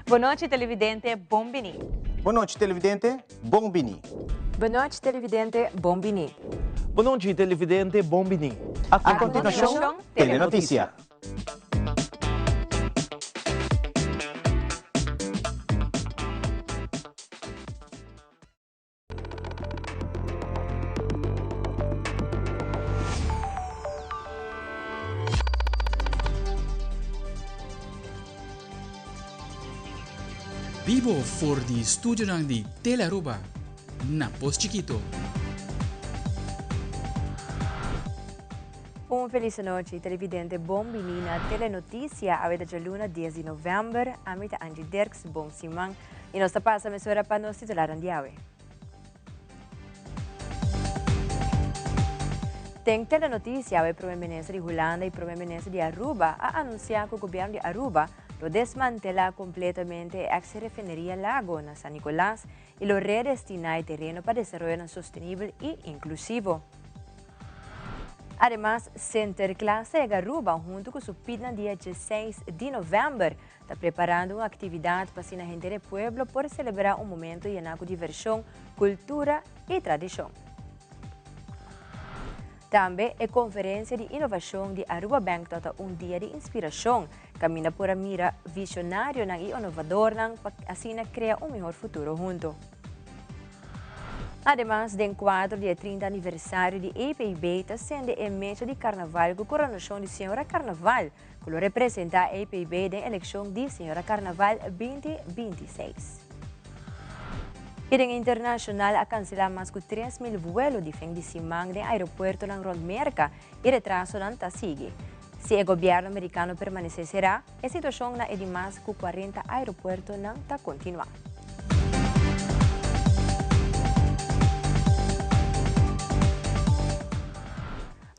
Boa noite, televidente Bombini. Boa noite, televidente Bombini. Boa noite, televidente Bombini. Boa noite, televidente Bombini. A continuação, Telenotícia. Vivo voor die studio ng di Telearuba na Pos Chiquito. Feliz noite, televidente Bombini na Telenotícia, a de luna 10 de novembro, a mita Angie Dirks, Bom Simang, e nós passa a mesura para nos titular de hoje. Tem Telenotícia, o primeiro-ministro de Holanda e o primeiro-ministro de Aruba a anunciar que o governo de Aruba lo desmantela completamente a ex-refinería Lago na San Nicolás y lo redestina el terreno para desarrollo sostenible e inclusivo. Además, Sinterklaas de Aruba, junto com su PIDNA dia 16 de novembro, está preparando uma atividade para a gente do pueblo por celebrar um momento lleno de diversão, cultura e tradição. Também a Conferência de Inovação de Aruba Bank tota dia de inspiração, caminha por a mira visionário e inovador para assim criar melhor futuro junto. Además, do quadro do 30 aniversário de EPIB, está sendo a meta de carnaval com a coronação de Senhora Carnaval, que representa a EPIB na eleição de Senhora Carnaval 2026. E a internacional a cancelar mais de 3.000 vuelos de fim de semana no aeroporto de Rondmerca e retraso não está sigue. Se o governo americano permanecerá, a situação na de mais de 40 aeroportos não está continuando.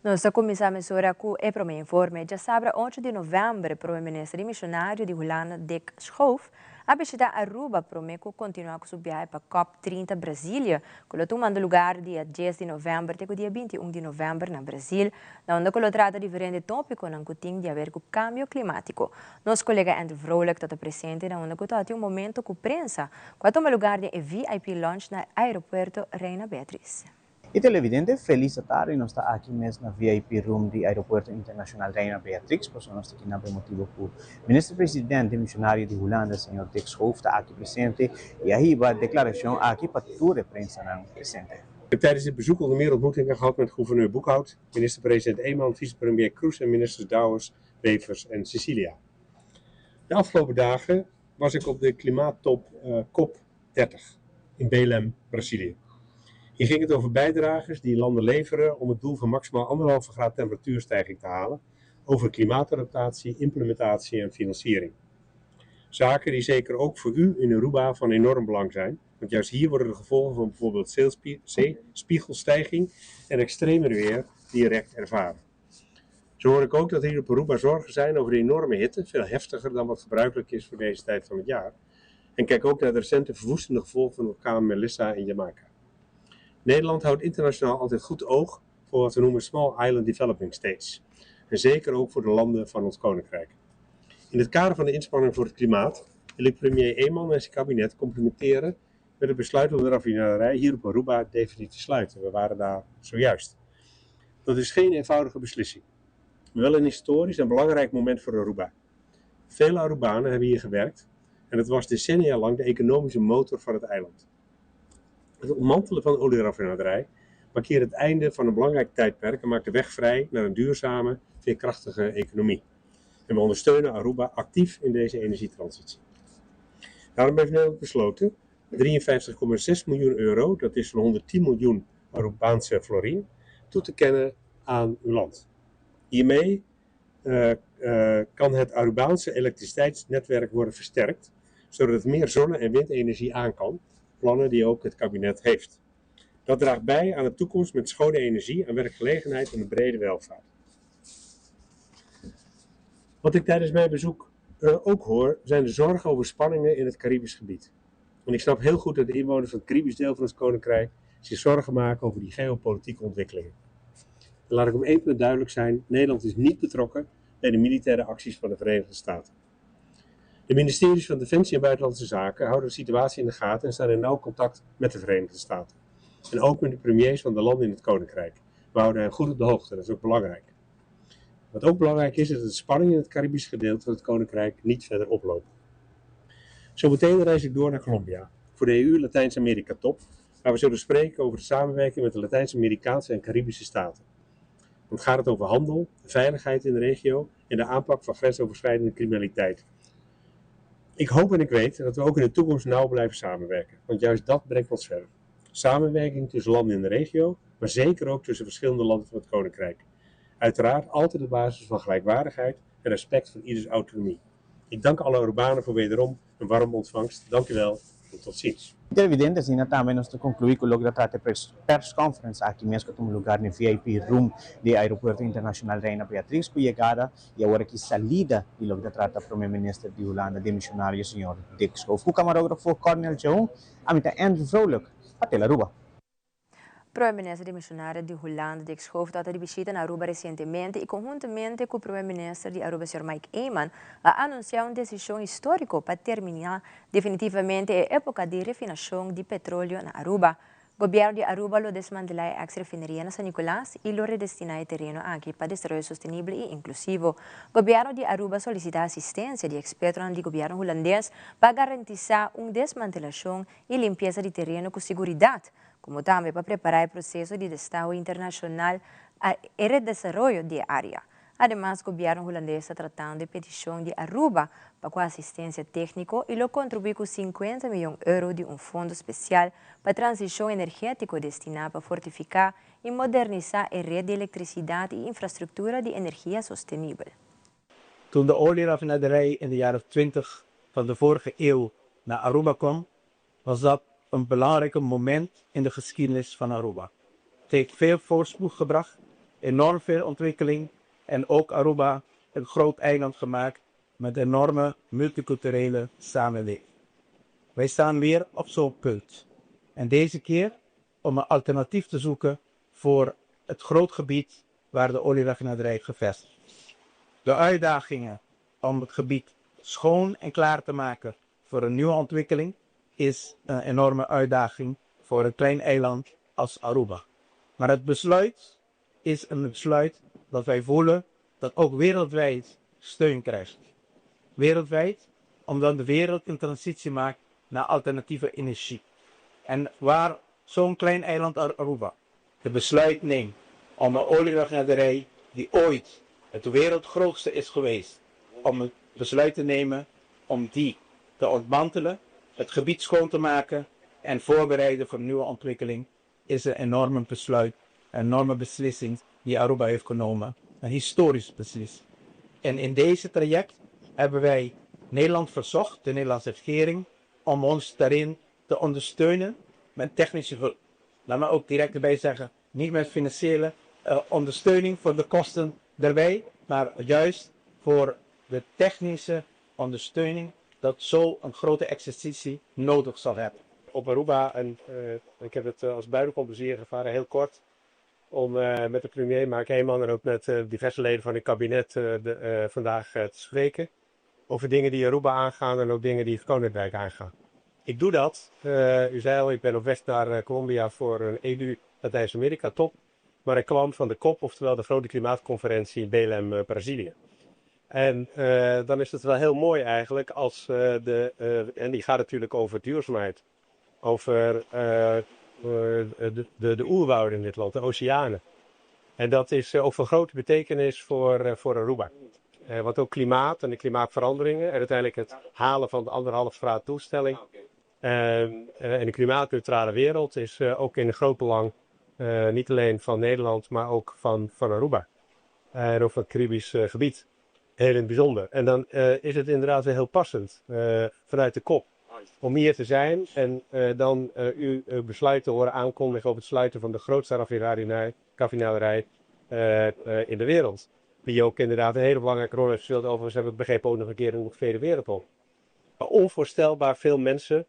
Nós começamos agora com o primeiro informe. Já sabe, 8 de novembro, o primeiro-ministro e missionário de Holanda, Dick Schoof, a visitar Aruba para continuar com sua viagem para a COP30 Brasília, que ele tomando lugar dia 10 de novembro até o dia 21 de novembro na Brasil, onde ele trata diferentes tópicos que têm a ver com o câmbio climático. Nosso colega Andrew Vrolijk está presente onde ele tem momento com a prensa, que toma lugar de VIP Lunch no aeroporto Reina Beatriz. E televidente, feliz tarde, nós estamos aqui mesmo na VIP Room do Aeroporto Internacional Reina Beatrix, por isso nós estamos aqui no motivo que o ministro-presidente missionário de Holanda, Sr. Dick Schoof, está aqui presente e aí vai a declaração aqui para toda a prensa presente. Ik heb tijdens dit bezoek onder meer ontmoetingen gehad met gouverneur Boekhout, minister-president Eeman, vicepremier Kroes en ministers Douwers, Wevers en Cecilia. De afgelopen dagen was ik op de klimaattop COP30 in Belém, Brazilië. Hier ging het over bijdragers die landen leveren om het doel van maximaal 1,5 graad temperatuurstijging te halen, over klimaatadaptatie, implementatie en financiering. Zaken die zeker ook voor u in Aruba van enorm belang zijn, want juist hier worden de gevolgen van bijvoorbeeld zeespiegelstijging en extremer weer direct ervaren. Zo hoor ik ook dat hier op Aruba zorgen zijn over de enorme hitte, veel heftiger dan wat gebruikelijk is voor deze tijd van het jaar. En kijk ook naar de recente verwoestende gevolgen van de orkaan Melissa in Jamaica. Nederland houdt internationaal altijd goed oog voor wat we noemen Small Island Developing States. En zeker ook voor de landen van ons koninkrijk. In het kader van de inspanning voor het klimaat wil ik premier Eeman en zijn kabinet complimenteren met het besluit om de raffinaderij hier op Aruba definitief te sluiten. We waren daar zojuist. Dat is geen eenvoudige beslissing. Maar wel een historisch en belangrijk moment voor Aruba. Vele Arubanen hebben hier gewerkt en het was decennia lang de economische motor van het eiland. Het ontmantelen van de olieraffinaderij markeert het einde van een belangrijk tijdperk en maakt de weg vrij naar een duurzame, veerkrachtige economie. En we ondersteunen Aruba actief in deze energietransitie. Daarom heeft Nederland besloten 53,6 miljoen euro, dat is zo'n 110 miljoen Arubaanse florine, toe te kennen aan uw land. Hiermee kan het Arubaanse elektriciteitsnetwerk worden versterkt, zodat het meer zonne- en windenergie aan kan. Plannen die ook het kabinet heeft. Dat draagt bij aan de toekomst met schone energie en werkgelegenheid en een brede welvaart. Wat ik tijdens mijn bezoek ook hoor, zijn de zorgen over spanningen in het Caribisch gebied. En ik snap heel goed dat de inwoners van het Caribisch deel van ons koninkrijk zich zorgen maken over die geopolitieke ontwikkelingen. En laat ik om één punt duidelijk zijn, Nederland is niet betrokken bij de militaire acties van de Verenigde Staten. De ministeries van Defensie en Buitenlandse Zaken houden de situatie in de gaten en staan in nauw contact met de Verenigde Staten. En ook met de premiers van de landen in het Koninkrijk. We houden hen goed op de hoogte, dat is ook belangrijk. Wat ook belangrijk is dat de spanning in het Caribisch gedeelte van het Koninkrijk niet verder oplopen. Zometeen reis ik door naar Colombia voor de EU-Latijns-Amerika top, waar we zullen spreken over de samenwerking met de Latijns-Amerikaanse en Caribische staten. Dan gaat het over handel, veiligheid in de regio en de aanpak van grensoverschrijdende criminaliteit. Ik hoop en ik weet dat we ook in de toekomst nauw blijven samenwerken, want juist dat brengt ons verder. Samenwerking tussen landen in de regio, maar zeker ook tussen verschillende landen van het Koninkrijk. Uiteraard altijd op basis van gelijkwaardigheid en respect voor ieders autonomie. Ik dank alle Arubanen voor wederom een warme ontvangst. Dank u wel en tot ziens. Televidentes, ainda também nós concluí que logo da press conference aqui mesmo que lugar no VIP room do Aeroporto Internacional Reina Beatrix, com chegada e agora que salida e logo da trata primeiro-ministro de Holanda, de missionário senhor Dick Schoof. O camarógrafo Cornel João, a mim Andrew Vrolijk, até Aruba. Primeiro-ministro missionário de Holanda, Dick Schoof, está de visita na Aruba recentemente e conjuntamente com o primeiro-ministro de Aruba, Sr. Mike Eyman, a anunciar uma decisão histórica para terminar definitivamente a época de refinação de petróleo na Aruba. O governo de Aruba lo desmantelar a ex-refineria na San Nicolás e lo redestinar o terreno aqui para desarrollo sostenible e inclusivo. O governo de Aruba solicita assistência de expertos do governo holandês para garantizar uma desmantelação e limpeza de terreno com segurança, como também para preparar o processo de Estado internacional e redesarrollo da área. Además, o governo holandês está tratando de petição de Aruba para com assistência técnica e lo contribui com 50 milhões de euros de um fundo especial para transição energética destinado para fortificar e modernizar a rede de eletricidade e infraestrutura de energia sostenível. Toen de olieraffinaderij in de jaren 20 van de vorige eeuw naar Aruba kwam, was dat een belangrijk moment in de geschiedenis van Aruba. Het heeft veel voorspoed gebracht, enorm veel ontwikkeling en ook Aruba een groot eiland gemaakt met enorme multiculturele samenleving. Wij staan weer op zo'n punt. En deze keer om een alternatief te zoeken voor het groot gebied waar de olieraffinaderij gevestigd is. De uitdagingen om het gebied schoon en klaar te maken voor een nieuwe ontwikkeling is een enorme uitdaging voor een klein eiland als Aruba. Maar het besluit is een besluit dat wij voelen dat ook wereldwijd steun krijgt. Wereldwijd, omdat de wereld een transitie maakt naar alternatieve energie. En waar zo'n klein eiland Aruba het besluit neemt om een olieraffinaderij die ooit het wereldgrootste is geweest, om het besluit te nemen om die te ontmantelen, het gebied schoon te maken en voorbereiden voor een nieuwe ontwikkeling, is een enorme besluit, een enorme beslissing die Aruba heeft genomen. Een historisch beslissing. En in deze traject hebben wij Nederland verzocht, de Nederlandse regering, om ons daarin te ondersteunen met technische hulp. Laat me ook direct erbij zeggen, niet met financiële ondersteuning voor de kosten daarbij, maar juist voor de technische ondersteuning dat zo'n grote exercitie nodig zal hebben. Op Aruba, en ik heb het als buitenkom plezier gevaren, heel kort, om met de premier Mike Eyman en ook met diverse leden van het kabinet vandaag te spreken over dingen die Aruba aangaan en ook dingen die het Koninkrijk aangaan. Ik doe dat, u zei al, ik ben op weg naar Colombia voor een EU-Latijns-Amerika top, maar ik kwam van de COP, oftewel de grote klimaatconferentie in Belém, Brazilië. En dan is het wel heel mooi eigenlijk als en die gaat natuurlijk over duurzaamheid, over de oerwouden in dit land, de oceanen. En dat is ook van grote betekenis voor Aruba. Want ook klimaat en de klimaatveranderingen en uiteindelijk het halen van de 1,5 graad doelstelling en de klimaatneutrale wereld is ook in groot belang, niet alleen van Nederland, maar ook van Aruba. En ook van het Caribisch gebied. Heel in het bijzonder. En dan is het inderdaad weer heel passend vanuit de COP om hier te zijn en dan uw besluit te horen aankondigen op het sluiten van de grootste raffinaderij in de wereld. Die ook inderdaad een hele belangrijke rol heeft gespeeld. Overigens hebben we het begrepen ook nog een keer in de Tweede Wereldoorlog. Maar onvoorstelbaar veel mensen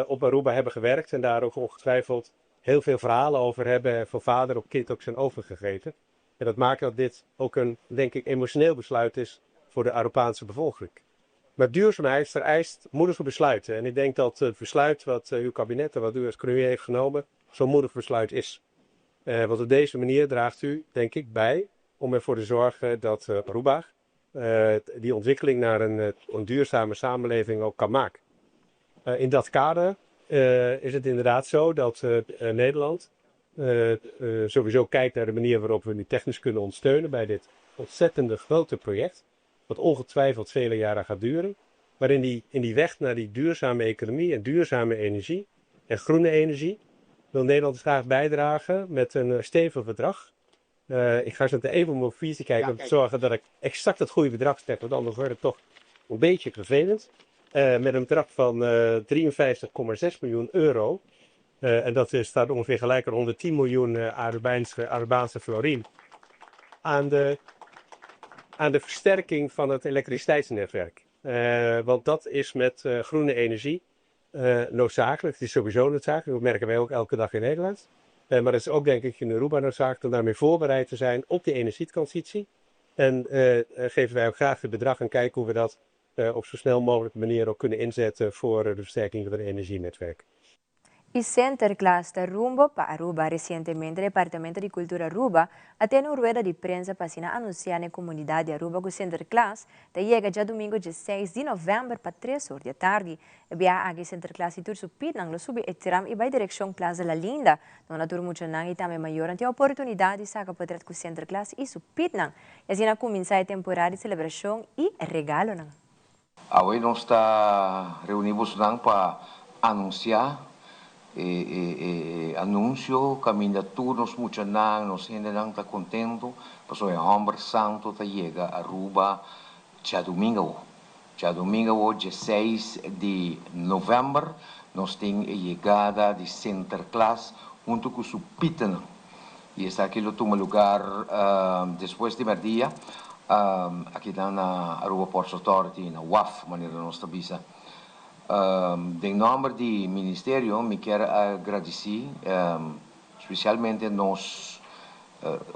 op Aruba hebben gewerkt en daar ook ongetwijfeld heel veel verhalen over hebben en van vader op kind ook zijn overgegeten. En dat maakt dat dit ook een, denk ik, emotioneel besluit is voor de Arubaanse bevolking. Maar duurzaamheid vereist moedige besluiten. En ik denk dat het besluit wat uw kabinet en wat u als premier heeft genomen, zo'n moedig besluit is. Want op deze manier draagt u, denk ik, bij om ervoor te zorgen dat Aruba die ontwikkeling naar een duurzame samenleving ook kan maken. In dat kader is het inderdaad zo dat Nederland sowieso kijkt naar de manier waarop we nu technisch kunnen ondersteunen bij dit ontzettende grote project. Wat ongetwijfeld vele jaren gaat duren. Maar in die weg naar die duurzame economie en duurzame energie en groene energie wil Nederland graag bijdragen met een stevig bedrag. Ik ga zo even op mijn visie kijken om te zorgen dat ik exact het goede bedrag zeg, want anders wordt het toch een beetje vervelend. Met een bedrag van 53,6 miljoen euro. En dat staat ongeveer gelijk aan 110 miljoen Arubaanse florien. Aan de versterking van het elektriciteitsnetwerk. Want dat is met groene energie noodzakelijk. Het is sowieso noodzakelijk. Dat merken wij ook elke dag in Nederland. Maar het is ook denk ik in Aruba noodzakelijk om daarmee voorbereid te zijn op de energietransitie. En geven wij ook graag het bedrag en kijken hoe we dat op zo snel mogelijke manier ook kunnen inzetten voor de versterking van het energienetwerk. Y Sinterklaas de rumbo para Aruba. Recientemente, el Departamento de Cultura Aruba atende una rueda de prensa para anunciar en la comunidad de Aruba que Sinterklaas llega ya domingo 16 de novembro para 3 horas de tarde. El viaje a Sinterklaas y tur su pitnang lo sube etiram y va dirección Plaza La Linda, donde tur mucho nang y también mayor ante oportunidad de sacar potret con Sinterklaas y su pitnang. Y así comienza la temporada de celebración y regalo. Hoy nos está reunimos para anunciar anuncio, candidatos, mucho nos generan está contento, pues el hombre santo te llega a Aruba ya domingo. Ya domingo, 16 de novembro, nos tiene llegada de Sinterklaas junto con su pitana. Y está aquí lo toma lugar después de mediodía, aquí en Aruba Ports Authority, en WAF, manera nuestra visa. De nombre del ministerio, me quiero agradecer especialmente nos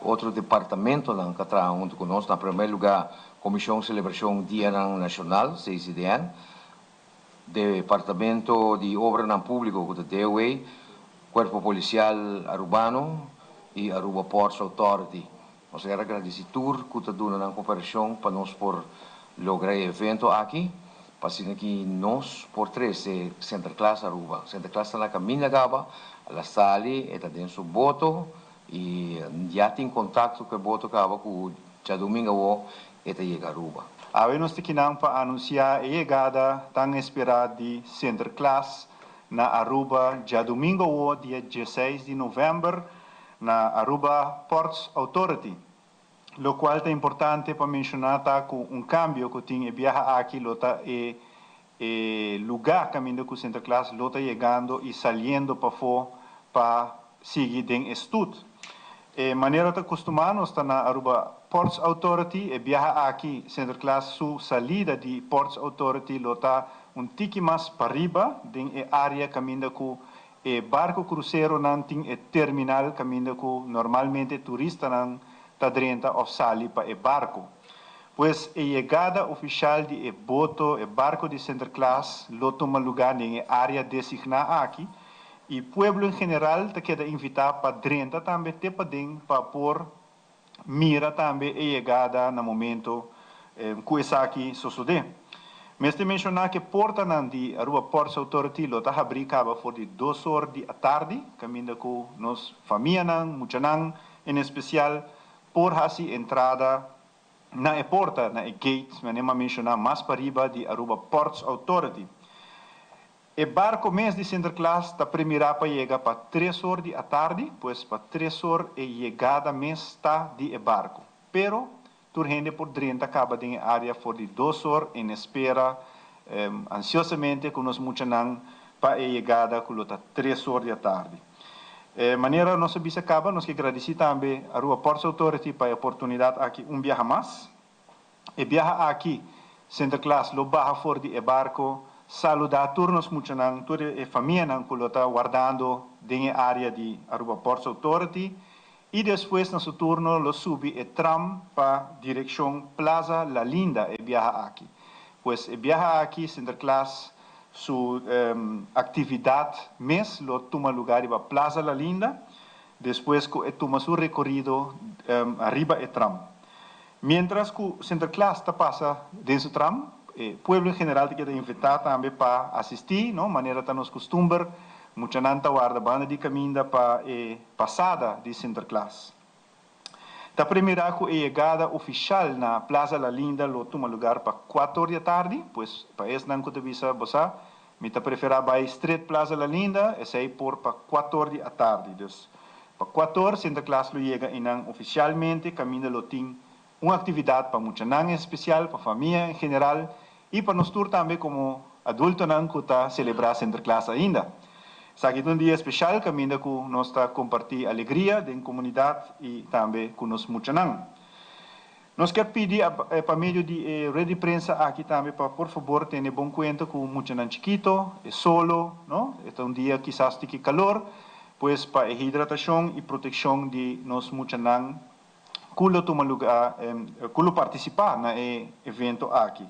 otro departamento que trabaja junto con nosotros. En primer lugar, Comisión Celebración Día Nacional, CCDN, Departamento de Obras Público, de DOE, Cuerpo Policial Arubano y Aruba Ports Authority. Nos quiero agradecer que está dando una cooperación para nos por lograr el evento aquí. Pasando aqui nós por três Sinterklaas Aruba. Sinterklaas está na caminho gaba, ela sale, está dentro do boto e já tem contato com o boto gaba com já domingo está chega a Aruba. Hoje nós estamos para anunciar a chegada tão esperada de Sinterklaas na Aruba já domingo dia 16 de novembro na Aruba Ports Authority. Lo cual é importante para mencionar que cambio que tem viaja aqui lota lugar caminho com Sinterklaas lota chegando e saindo para fora para seguir den estudo. Maneira de acostumar nós está na Aruba Ports Authority viaja aqui Sinterklaas su salida de Ports Authority lota tique mais para riba den área caminho com barco cruzeiro não tem terminal caminho com normalmente turista não tadrenta of sali para o barco. Pois a chegada oficial de o barco de Sinterklaas lo toma lugar em área designada aqui e o pueblo em geral te queda invitar para drenta também te pedem para por mira também a chegada no momento que essa aqui sucede. Mas te mencionar que porta de Aruba Ports Authority lo está abrindo por de 2 horas da tarde, caminho com nos família muita em especial por assim entrada na porta, na gate, mas nem mencionar mais para riba de Aruba Ports Authority. O barco mês de Sinterklaas está primeiro para chegar para 3 horas da tarde, pois para 3 horas a chegada mês está de barco. Pero, tu rende por 30 acaba em área for de 2 horas em espera ansiosamente com nos muitos para a chegada que está 3 horas da tarde. Maneira nossa bisa acaba, nós que agradecer também a Aruba Ports Authority para a oportunidade aqui viaje mais. E viaja aqui, Sinterklaas lo baja fora de barco, saludar turnos muito nang, toda a família nang que lo está guardando em área de Aruba Ports Authority. E depois, nosso turno, lo sube e tram para direção Plaza La Linda e viaja aqui. pues viaja aquí Sinterklaas su actividad mes lo toma lugar en Plaza La Linda, después toma su recorrido arriba el tram. Mientras que Sinterklaas pasa de su tram, pueblo en general te queda invitado también para asistir, ¿no? Manera tan nos costumbre, mucha nanta guarda banda de caminda para pasada de Sinterklaas. La primera llegada oficial na Plaza La Linda lo toma lugar para 4 horas de tarde, pues para eso no te visa bosa, me te prefera by Street Plaza La Linda, es ahí por para 4 horas de tarde. Dus para 4 horas Sinterklaas lo llega y oficialmente camina lo tiene una actividad para mucha nang especial, para familia en general y para nosotros también como adultos nang que está celebrar Sinterklaas ainda. Aquí es un día especial, camina que nos está compartir alegría de la comunidad y también con nos mucha nang. Nos quer pedir para medio de red de prensa aquí también para por favor tener buen cuenta con mucha nang chiquito, es solo, ¿no? Este es un día quizás de calor, pues para hidratación y protección de nos mucha nang, culo toma lugar, culo participar en el evento aquí.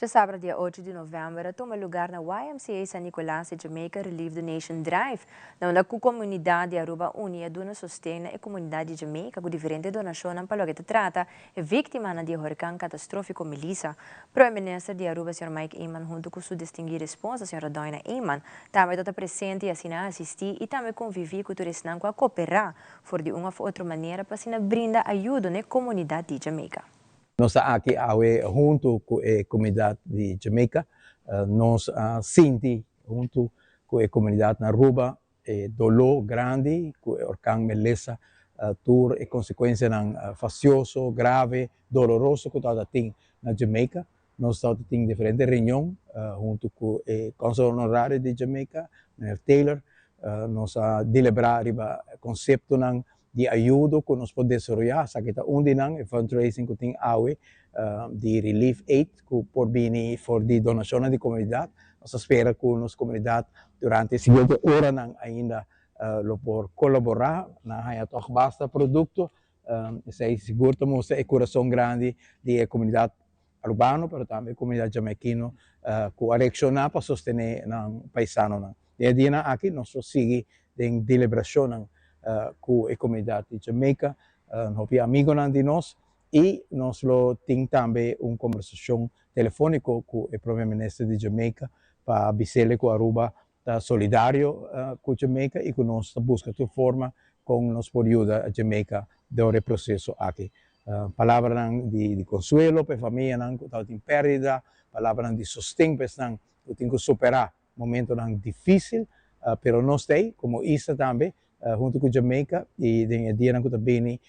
Já sábado, dia 8 de novembro, toma lugar na YMCA San Nicolás de Jamaica Relief Donation Drive, onde a comunidade de Aruba unia dona sostém a comunidade de Jamaica com diferentes donações para o que trata e vítima do huracão catastrófico Melissa. O primeiro-ministro de Aruba, Sr. Mike Eman, junto com sua distinguida esposa, Sra. Doina Eman, também está presente e assinar assistir e também conviver com o turismo a cooperar por de uma ou outra maneira para se brindar ajuda na comunidade de Jamaica. Nós aqui junto com a comunidade de Jamaica, nós senti junto com a comunidade na Aruba dolor grande com o huracão Melissa, por a consequência facioso, grave, doloroso que está tem na Jamaica. Nós temos diferentes reuniões junto com o Consul Honorário de Jamaica, Mr. Taylor, nós deliberar o conceito de ajuda que nós podemos desenvolver, sabe que onde não fundraising que tem de relief aid que por vir for de donação de comunidade, nós espera que nossa comunidade durante a seguinte hora ainda lo por colaborar na haya toch basta produto, sei seguro temos o coração grande de comunidade urbana, mas também comunidade jamaicana que reaccionar para sostener o paisano. E dia aqui nós sigue de deliberação com a comunidade de Jamaica, nós amigos de nós e nós temos também uma conversação telefônica com o primeiro-ministro de Jamaica para dizer que Aruba está solidário com Jamaica e que nós buscamos de forma como nós podemos ajudar a Jamaica durante o processo aqui. Palavras de consuelo para a família que está em perda, palavras de sustento para que tem que superar momentos difíceis, mas nós temos, como isso também, junto com Jamaica e de dia que também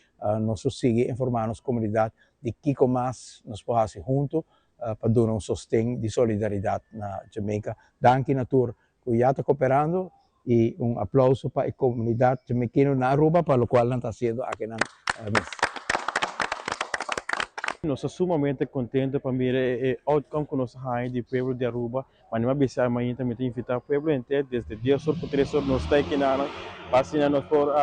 nós seguimos informando a comunidade de que mais nós podemos fazer juntos para dar sustento de solidariedade na Jamaica. Danke natur que já está cooperando e aplauso para a comunidade jamaicana na Aruba para o qual não está sendo aqui na mesa. Nós estamos sumamente contentes para ver o outcome que nós temos do povo de Aruba, mas não é bem amanhã também tem invitar o povo inteiro desde dia sobre 3 horas nós estamos aqui na vacina nós por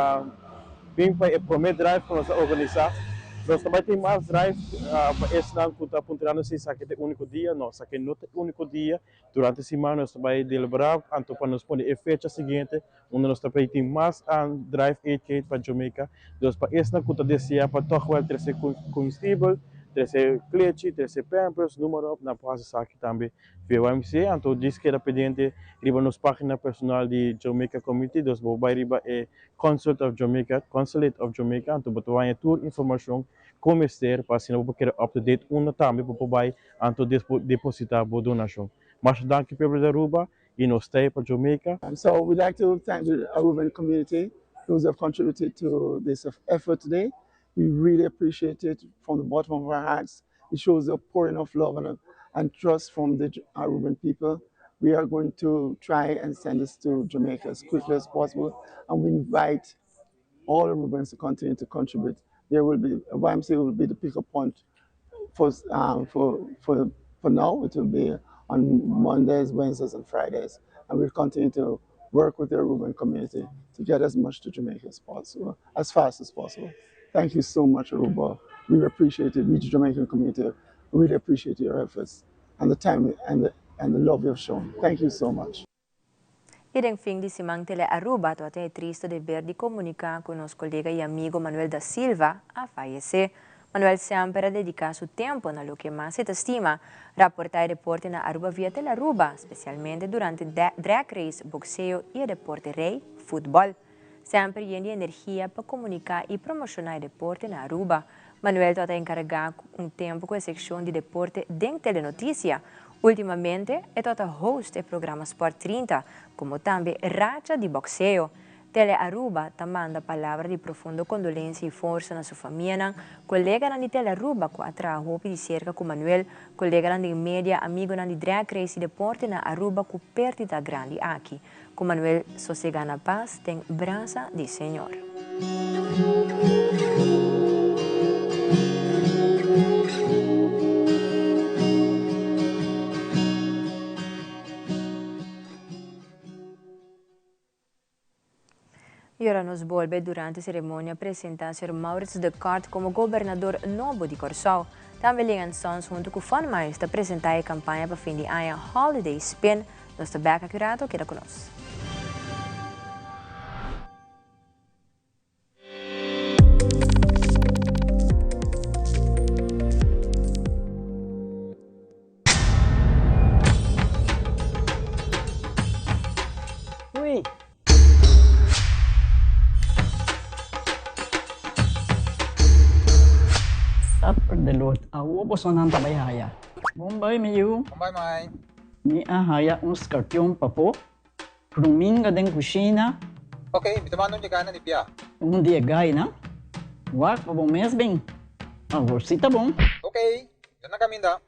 bem para o primeiro drive que nós organizar. Nós também temos mais drive para esse ano que está apontando se isso aqui é o único dia, nós aqui não é o único dia. Durante a semana nós também deliberar então para nós poder a fecha seguinte, onde nós também temos mais drive aid para Jamaica. Então para esse ano que está desejando para tocar o terceiro combustível, terceiro cliente, terceiro pampers, número na página aqui também via YMCA. Então diz que era pendente riba nos página personal de Jamaica Community, dos bobai riba é Consulate of Jamaica, então botar tour informação como ester para se não querer up to date uma também para bobai então depositar boa donação. Mas danke pelo da Aruba e nós stay para Jamaica. So we'd like to thank the Aruban community, those who have contributed to this effort today. We really appreciate it from the bottom of our hearts. It shows the pouring of love and trust from the Aruban people. We are going to try and send this to Jamaica as quickly as possible, and we invite all Arubans to continue to contribute. There will be YMCA will be the pickup point for now. It will be on Mondays, Wednesdays, and Fridays, and we'll continue to work with the Aruban community to get as much to Jamaica as possible, as fast as possible. Thank you so much, Aruba. We appreciate it. We, the Jamaican community, really appreciate your efforts. and the time and the love you've shown. Thank you so much. E em fim de semana tele Aruba, tu até é triste de ver de comunicar com nosso colega e amigo Manuel da Silva a falecer. Manuel sempre dedica seu tempo na lo que mais se estima, reportar e deporte na Aruba via tele Aruba, especialmente durante drag race, boxeo e deporte rei, futebol. Sempre tem energia para comunicar e promocionar o deporte na Aruba. Manuel está encarregado tempo com a secção de deporte dentro da telenotícia. Ultimamente, é toda host do programa Sport 30, como também racha de boxeo. Tele Aruba também manda palavras de profunda condolência e força na sua família. Colega na Tele Aruba, que atrai roupa de cerca com Manuel, colega na média, amigo na drag race e deporte na Aruba, que perdida grande aqui. Com Manuel, sossega na paz, tem braça de Senhor. E ora nos volve durante a cerimônia apresentar Sr. Maurits de Cart como governador novo de Corsol. Também Ligan Sons junto com o Funmeister apresentar a campanha para fim de ano Holiday Spin. Nosso beca curato queda conosco. Ui. Sapper de Lord, awo boson ang tabayhaya. Bombay miyu. Bombay mai. Ni ahaya scorpion papo. Ruminga den kusina. Okay, bitaman niya kana ni Pia. Dia gay na. Wak pa bom mes bem. Agora si tá bom. Okay, yan na kami da.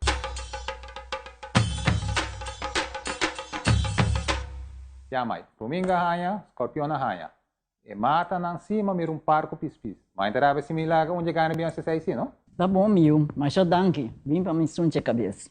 Yamay, ruminga haya, scorpion haya. E mata nang cima mir parco pispis. Mas interava se milaga onde gana bem se sai no? Tá bom, miu, mas já danke. Vim para me sunche cabeça.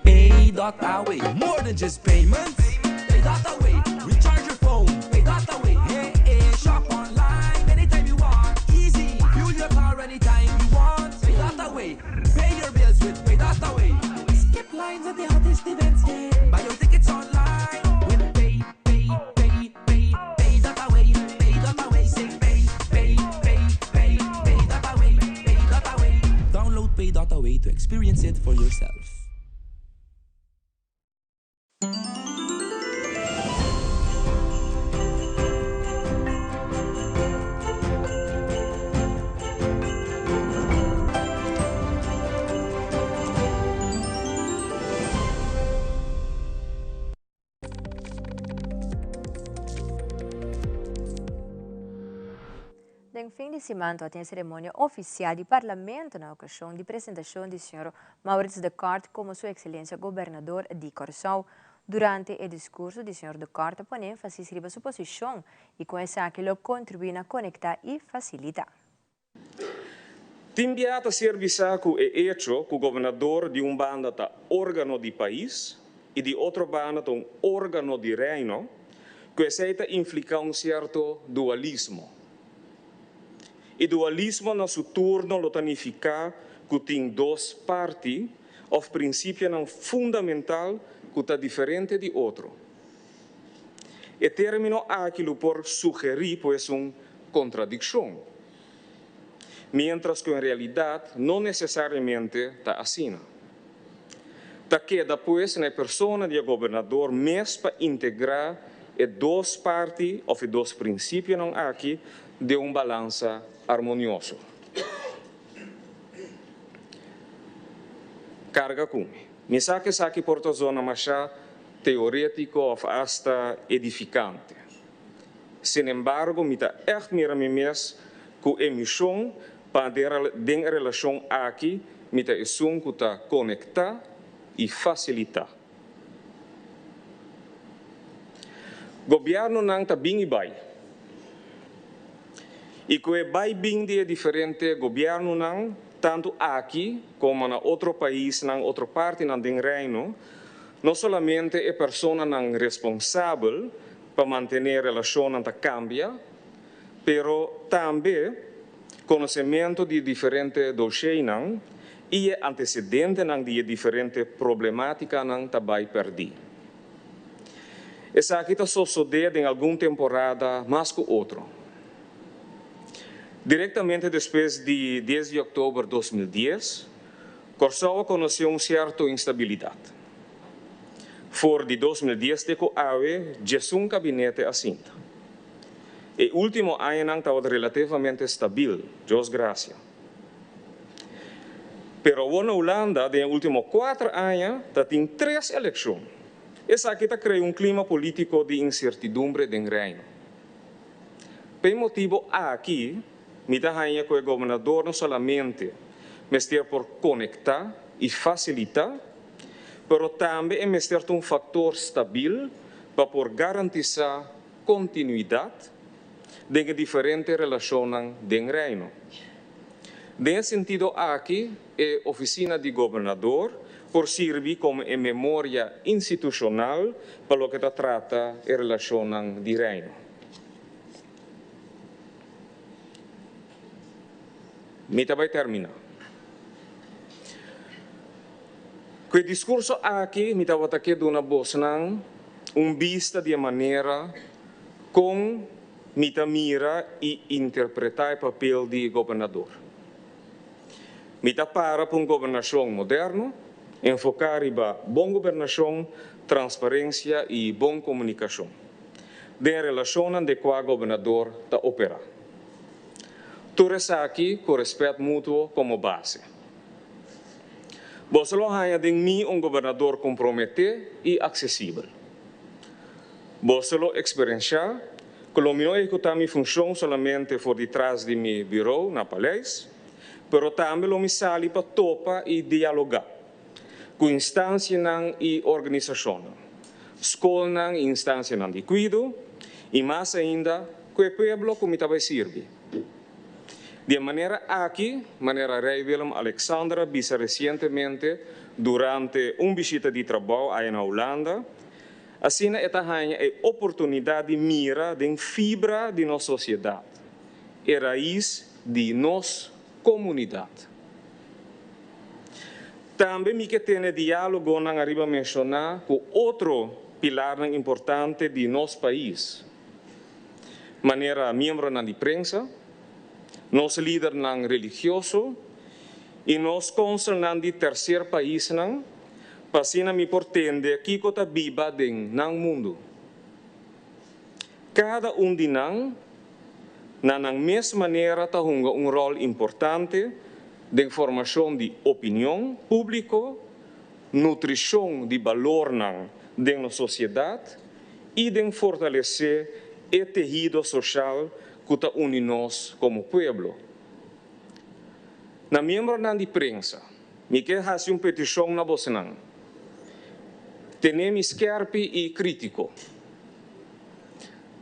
Pay.away, more than just payments. Pay.away, recharge your phone. Pay.away, hey, shop online anytime you want. Easy, fuel your car anytime you want. Pay.away, pay your bills with Pay.away. Skip lines at the hottest events, yeah. Buy your tickets online with Pay.away. Pay.away, say Pay.away. Download Pay.away to experience it for yourself. No fim de semana, tem a cerimônia oficial do Parlamento na ocasião de apresentação do Sr. Maurits de Cart como Sua Excelência Governador de Corsol. Durante o discurso do Sr. de Cart, põe ênfase sobre sua posição e com essa que ele contribui a conectar e facilitar. Timbiata serviçaco é hecho que o governador de banda tá órgão do país e de outro banda tá órgão de reino, que aceita implica certo dualismo. E dualismo no seu turno lo significa que tem duas partes, ou princípio não fundamental que está diferente de outro. E termino aquilo por sugerir pois uma contradição, mientras que em realidade não necessariamente está assim. Está queda pois na persona do governador mesmo para integrar as duas partes ou os dois princípios não aqui de balança harmonioso. Carga come. Mi sa che porta zona masha teoretico of hasta edificante. Sin embargo, mita echt mira mi mes ku emissão para den relação aqui, mita isung kuta conectar e facilitar. Governo nang tabing ibay. E que vai bem de diferente governo nang tanto aqui como na outro país, na outra parte na den reino, não somente é pessoa nang responsável para manter a relação nang cambia, pero também conhecimento de diferente dossiê nang e antecedente nang de diferente problemática nang tabai perdi. Essa aqui está sucedendo em alguma temporada mais que outra. Diretamente depois de 10 de outubro de 2010, Corsau conheceu uma certa instabilidade. Voor de 2010 teko awe, um gabinete assim. E último ano estava relativamente stabil, Deus graça. Pero na Holanda, de último 4 anos, tem 3 eleições. Essa aqui cria um clima político de incertidumbre no reino. Por motivo aqui, mita hanya que o governador não somente mestre por conectar e facilitar, pero também é mestre um fator stabil para por garantizar continuidade de diferentes relações do reino. Nesse sentido, aqui é a oficina de governador por servir como memória institucional para o que trata a relação do reino. Mita vai terminar. Com o discurso aqui, mita vai ter que dar vista de maneira como mita mira e interpretar o papel de governador. Mita para uma governação moderna, enfocar em boa governação, transparência e boa comunicação. De relação de qual governador está opera. Tudo isso aqui com respeito mútuo como base. Você não há de mim governador comprometido e acessível. Você não experienciar que o meu executar minha função somente por detrás de meu bureau na palácio, pero também me sali para topa e dialogar com instâncias e organizações, escolas e instâncias de cuidado e mais ainda com o povo que me vai servir. De maneira aqui, maneira Rei Willem Alexandra visa recentemente durante visita de trabalho aí na Holanda, assim esta é a oportunidade de mira de fibra de nossa sociedade, a raiz de nossa comunidade. Também me que tem diálogo não arriba a mencionar com outro pilar importante de nosso país, maneira membro da imprensa, nosso líder religioso e nosso cônsul de terceiro país para assim me portende que está viva no mundo. Cada de nós, na mesma maneira, tem rol importante de formação de opinião pública, nutrição de valor na sociedade e de fortalecer o tecido social que une nós como povo. Na membro da imprensa, me quer fazer uma petição na voz não. Tenemos esquerpe e crítico.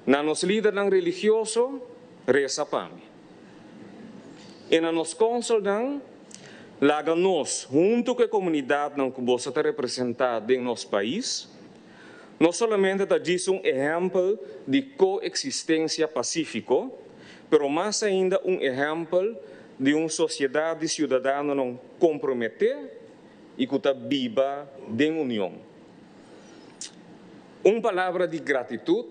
Na nos líder religioso, reza para mim. E na nos cônsul laga nós, junto com a comunidade que você está representada em nosso país, não somente está dizendo exemplo de coexistência pacífica, mas mais ainda exemplo de uma sociedade cidadã não comprometida e que está viva de união. Uma palavra de gratidão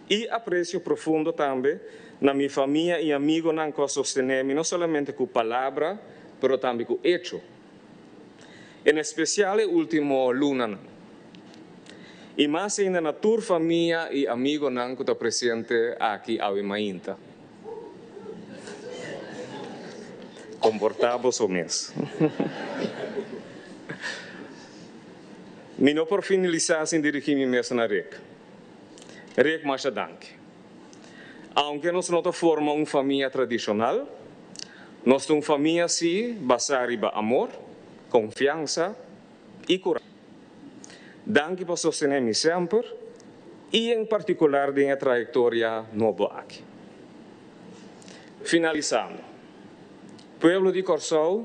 e apreço profundo também na minha família e amigos que sostenemos não somente com palavras, mas também com hecho. Em especial, o último luna. E mais ainda na tua família e amigos que estão presentes aqui ao Mainta. Comportáveis ou mês. Me não por finalizar sem dirigir-me mesmo na REC. REC, mais danke. Aunque nós não formamos uma família tradicional, nós somos uma família sim, basada em amor, confiança e coragem. Danke por sostener-me sempre e, em particular, de minha trajetória nova aqui. Finalizando, povo de Corsol,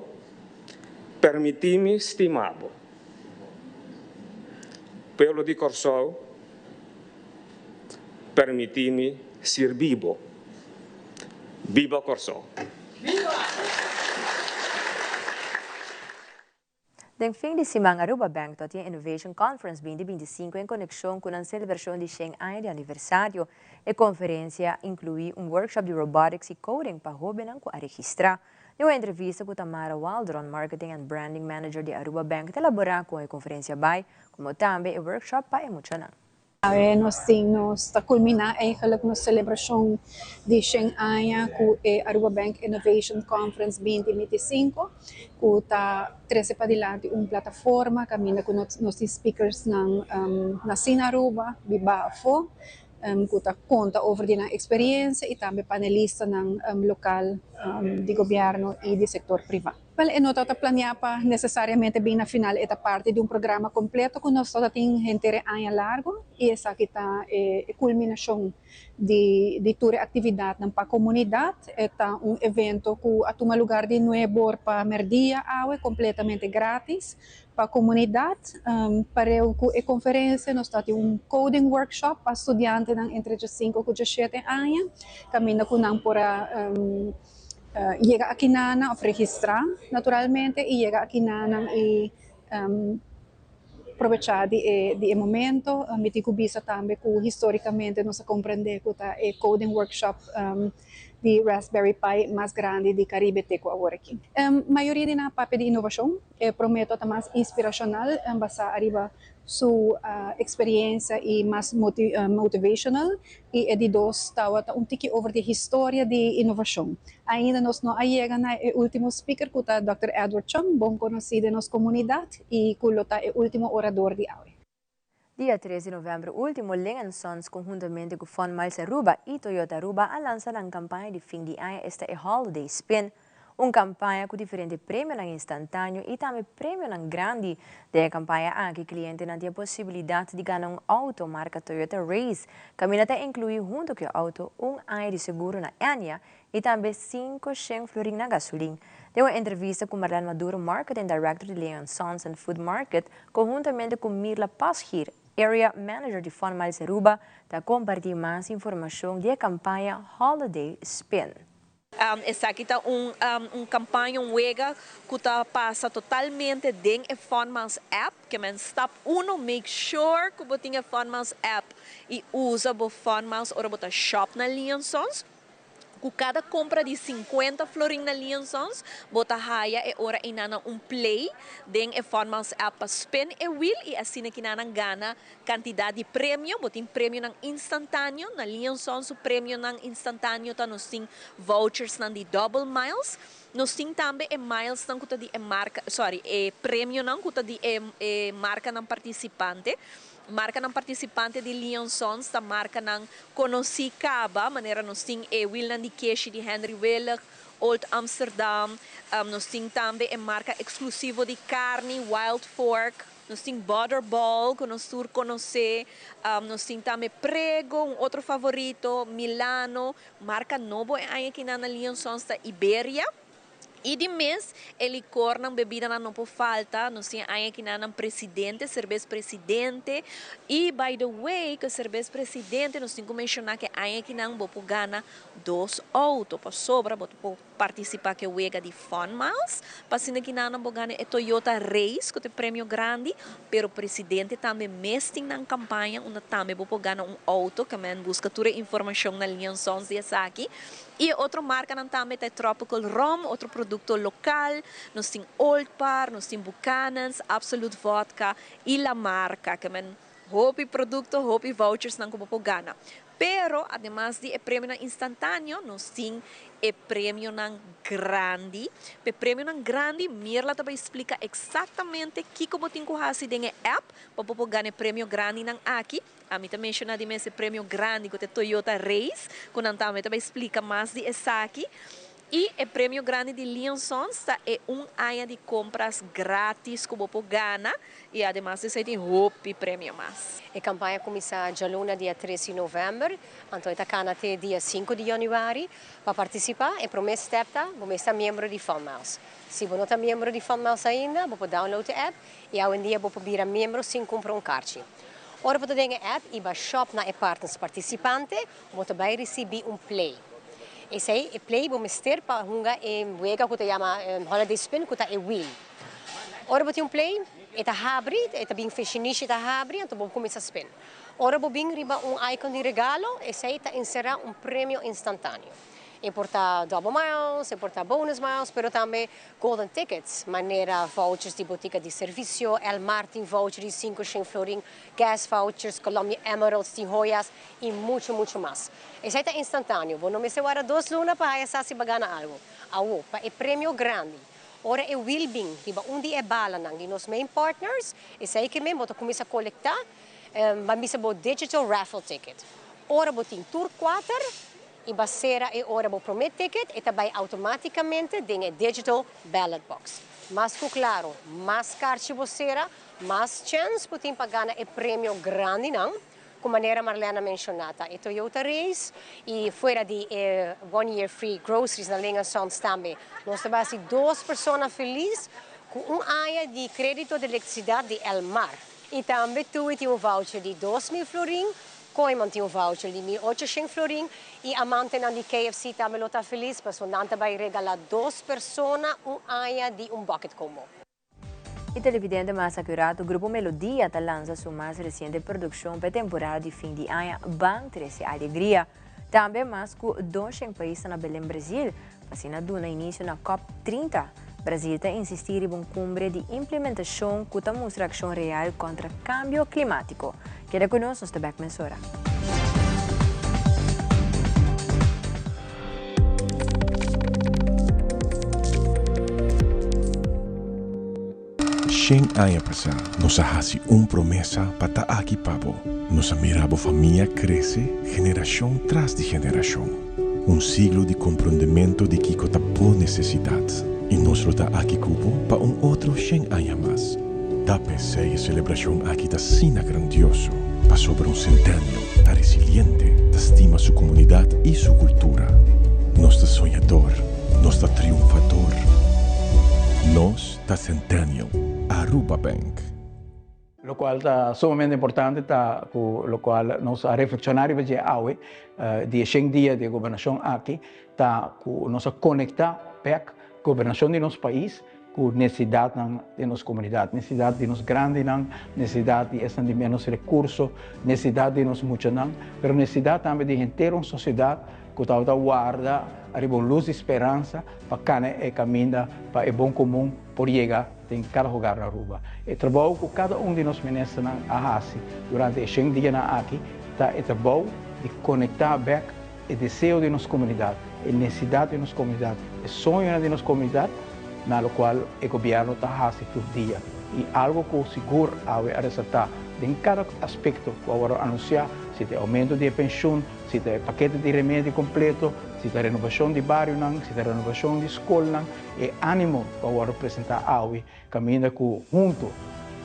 permiti-me estimado. Povo de Corsol, permiti-me ser vivo. Viva Corsol! Den fim de semana, Aruba Bank tot een Innovation Conference 2025 em conexão com a celebração de 100 anos de aniversário. A conferência inclui workshop de robotics e coding para jovens a registrar. Em uma entrevista com Tamara Waldron, Marketing and Branding Manager de Aruba Bank, elaborar com a conferência BAI, como também o workshop para emocionar. Nós culminar eigenlijk na celebração de 100 anos com a Aruba Bank Innovation Conference 2025, que está trazendo para adiante uma plataforma caminha com nossos speakers na Sina Aruba, Bibafo, que está conta over de experiência e também panelista local de governo e de setor privado. Well, não está planeado para necessariamente bem na final esta parte de programa completo que nós temos entre anos largo e essa aqui está a culminação de toda a atividade para a comunidade. Está evento que toma lugar de novo para merdia, completamente grátis para a comunidade. Para a conferência, nós temos coding workshop para estudantes entre 5 e 7 anos, caminha com para llega aqui nana of registrar naturalmente e llega aqui nana e aproveitar de momento miticubisa também que historicamente nós compreender que é coding workshop de Raspberry Pi mais grande de Caribe Teco agora aqui. Maioria de na papel de inovação prometo tá mais inspiracional basar arriba sua experiência e mais motivational e de dois tawa tiki over de história de inovação. Ainda nós não chega na último speaker que tá Dr. Edward Chong, bom conhecido na nossa comunidade e que é o último orador de hoje. Dia 13 de novembro, último Ling & Sons, conjuntamente com Fon Miles Aruba e Toyota Aruba, lançaram a campanha de fim de ano, esta é Holiday Spin, uma campanha com diferentes prêmios instantâneos e também prêmios grande. Da campanha aqui, cliente não tem a possibilidade de ganhar auto marca Toyota Race. Caminhata inclui junto com o auto ano de seguro na Enya e também 5 florin na gasolina. Deu uma entrevista com Marlene Maduro, Marketing Director de Ling & Sons and Food Market, conjuntamente com Mirla Pashir, Area Manager de Fon Miles Aruba, para compartilhar mais informação da campanha Holiday Spin. Essa aqui está campanha, wega, que passa totalmente dentro do Fonmas app, que é step 1, make sure que você tem a Fonmas app e usa o Fonmas ou você shop na Ling & Sons. Com cada compra de 50 florin na Ling & Sons, bota raia e ora inana play, den e Fonmas app para spin e wheel e assim que nana gana quantidade de prêmio, botin prêmio nang instantâneo, na Ling & Sons o prêmio nang instantâneo tá nos tem vouchers nang de double miles. Nós temos também miles nang kuta di marca, prêmio nang kuta di marca nang participante. Marca ng participante de Ling & Sons, ta marca ng Konosi Kaba, maneira nós temos Willan de Keshi de Henry Willach, Old Amsterdam, nós temos também marca exclusivo de carne, Wild Fork, nós temos Butterball, que nós tur conhecer, nós temos também Prego, outro favorito, Milano, marca novo aqui na Ling & Sons, ta Iberia. E de mês, ele corna bebida não pode falta, nós temos aqui na presidente, cerveja presidente, e by the way, que cerveja presidente, nós temos que mencionar que aqui não pode ganhar 2 autos, para sobra, pode participar que wega de Fun Miles, para assim que não pode ganhar é Toyota Race, que tem prêmio grande, pero o presidente também mês tem na campanha, onde também pode ganhar auto, que man busca toda a informação na Ling & Sons dessa aqui. E outra marca também é Tropical Rum, outro produto local. Nós temos Old Par, nós temos Buchanan's, Absolute Vodka e La Marca, que é hopi produto, hopi vouchers não como gana. Pero, además de prêmio instantâneo, nós temos o prêmio grande. O prêmio grande, Mirla também explica exatamente que como tem que fazer na app para poder ganhar prêmio grande aqui. A mim também mencionar de esse prêmio grande que é Toyota Race, que também explica mais de isso aqui. E o prêmio grande de Lionsons é área de compras grátis que você ganha e, además, você tem roupa prêmio mais. A campanha começa dia luna, dia 13 de novembro, então está até dia 5 de januário. Para participar, é promessa stepta, você está membro de FundMiles. Se você não está membro de FundMiles ainda, você download a app e, ao dia, você vira membro sem comprar carte. Ora, você tem a app e vai shop na partners participante, você vai receber play. Esse aí é play, vamos ter para hunga em wega que chama holiday spin, que é wheel. Ora, você play, é abre, é bem fashionista, abre, então vamos começar a spin. Ora, você riba icon de regalo, esse aí inserir prêmio instantâneo. E porta double miles, e porta bonus miles, pero também golden tickets, maneira vouchers de botica de serviço, El Martin voucher de 5 florin, gas vouchers, Columbia Emeralds de joias e muito mais. Isso é instantâneo, você não me segura 2 lunas para essa se bagana algo. É prêmio grande. Ora é Wilbing, onde é bala de nos main partners, isso aí que mesmo você começa a coletar, vamos o digital raffle ticket. Ora você tem tour 4, e basera e ora bo promet ticket e também automaticamente tem digital ballot box. Mas claro, mais carte vocera, mais chance por tem pagar e prêmio grande não, como maneira Marlena mencionada. E Toyota Race e fora de 1 year free groceries na linha Sons também. Nós temos 2 pessoas felizes com área de crédito de eletricidade de El Mar. E também tu tem voucher de 2.000 florin. Coiman tem voucher de 1.800 florin e a mantena de KFC também está feliz, porque o vai regalar 2 pessoas área de bucket combo. E televidente mais accurato, o Grupo Melodia está lançando sua mais recente produção para a temporada de fim de ano, Bang 13 Alegria. Também mais com 2 países na Belém, Brasil, fascinado no início na COP30. Brasil está insistir em uma cumbre de implementação que mostra ação real contra o cambio climático. Queda conosco, está back mensura. Shen aya pasa, nos hace promesa para aqui pabo. Nos mirabo familia crece, generación tras de generación. Siglo de compreendimento de que por necesidad. E nós está aqui cubo para outro 100 anos mais. Da pensei a celebração aqui está sina grandioso, para sobre centênio, está resiliente, está estima sua comunidade e sua cultura. Nós está sonhador, nós está triunfador. Nós está centênio, Aruba Bank. Lo qual è sumamente importante, lo qual nos a reflexionare perché aue di 100 dias de governação aqui, nos conecta back governação de nosso país com necessidade de nossa comunidade, necessidade de nos grandes, necessidade de expandir menos recursos, necessidade de nos muitos, mas necessidade também de ter uma sociedade que está guarda a luz de esperança para cada caminho para o bom comum por chegar em cada lugar na Aruba. O trabalho que cada de nós ministros a fazer durante os 100 dias aqui é o trabalho de conectar back o desejo de nossa comunidade, a necessidade de nossa comunidade, o sonho de nossa comunidade, na qual o governo está fazendo todo dia. E algo que seguro a ressaltar em cada aspecto que agora anunciar, se tem aumento de pensão, se tem paquete de remédio completo, se tem renovação de bairro, se tem renovação de escola, e ânimo para agora apresentar a caminho que junto,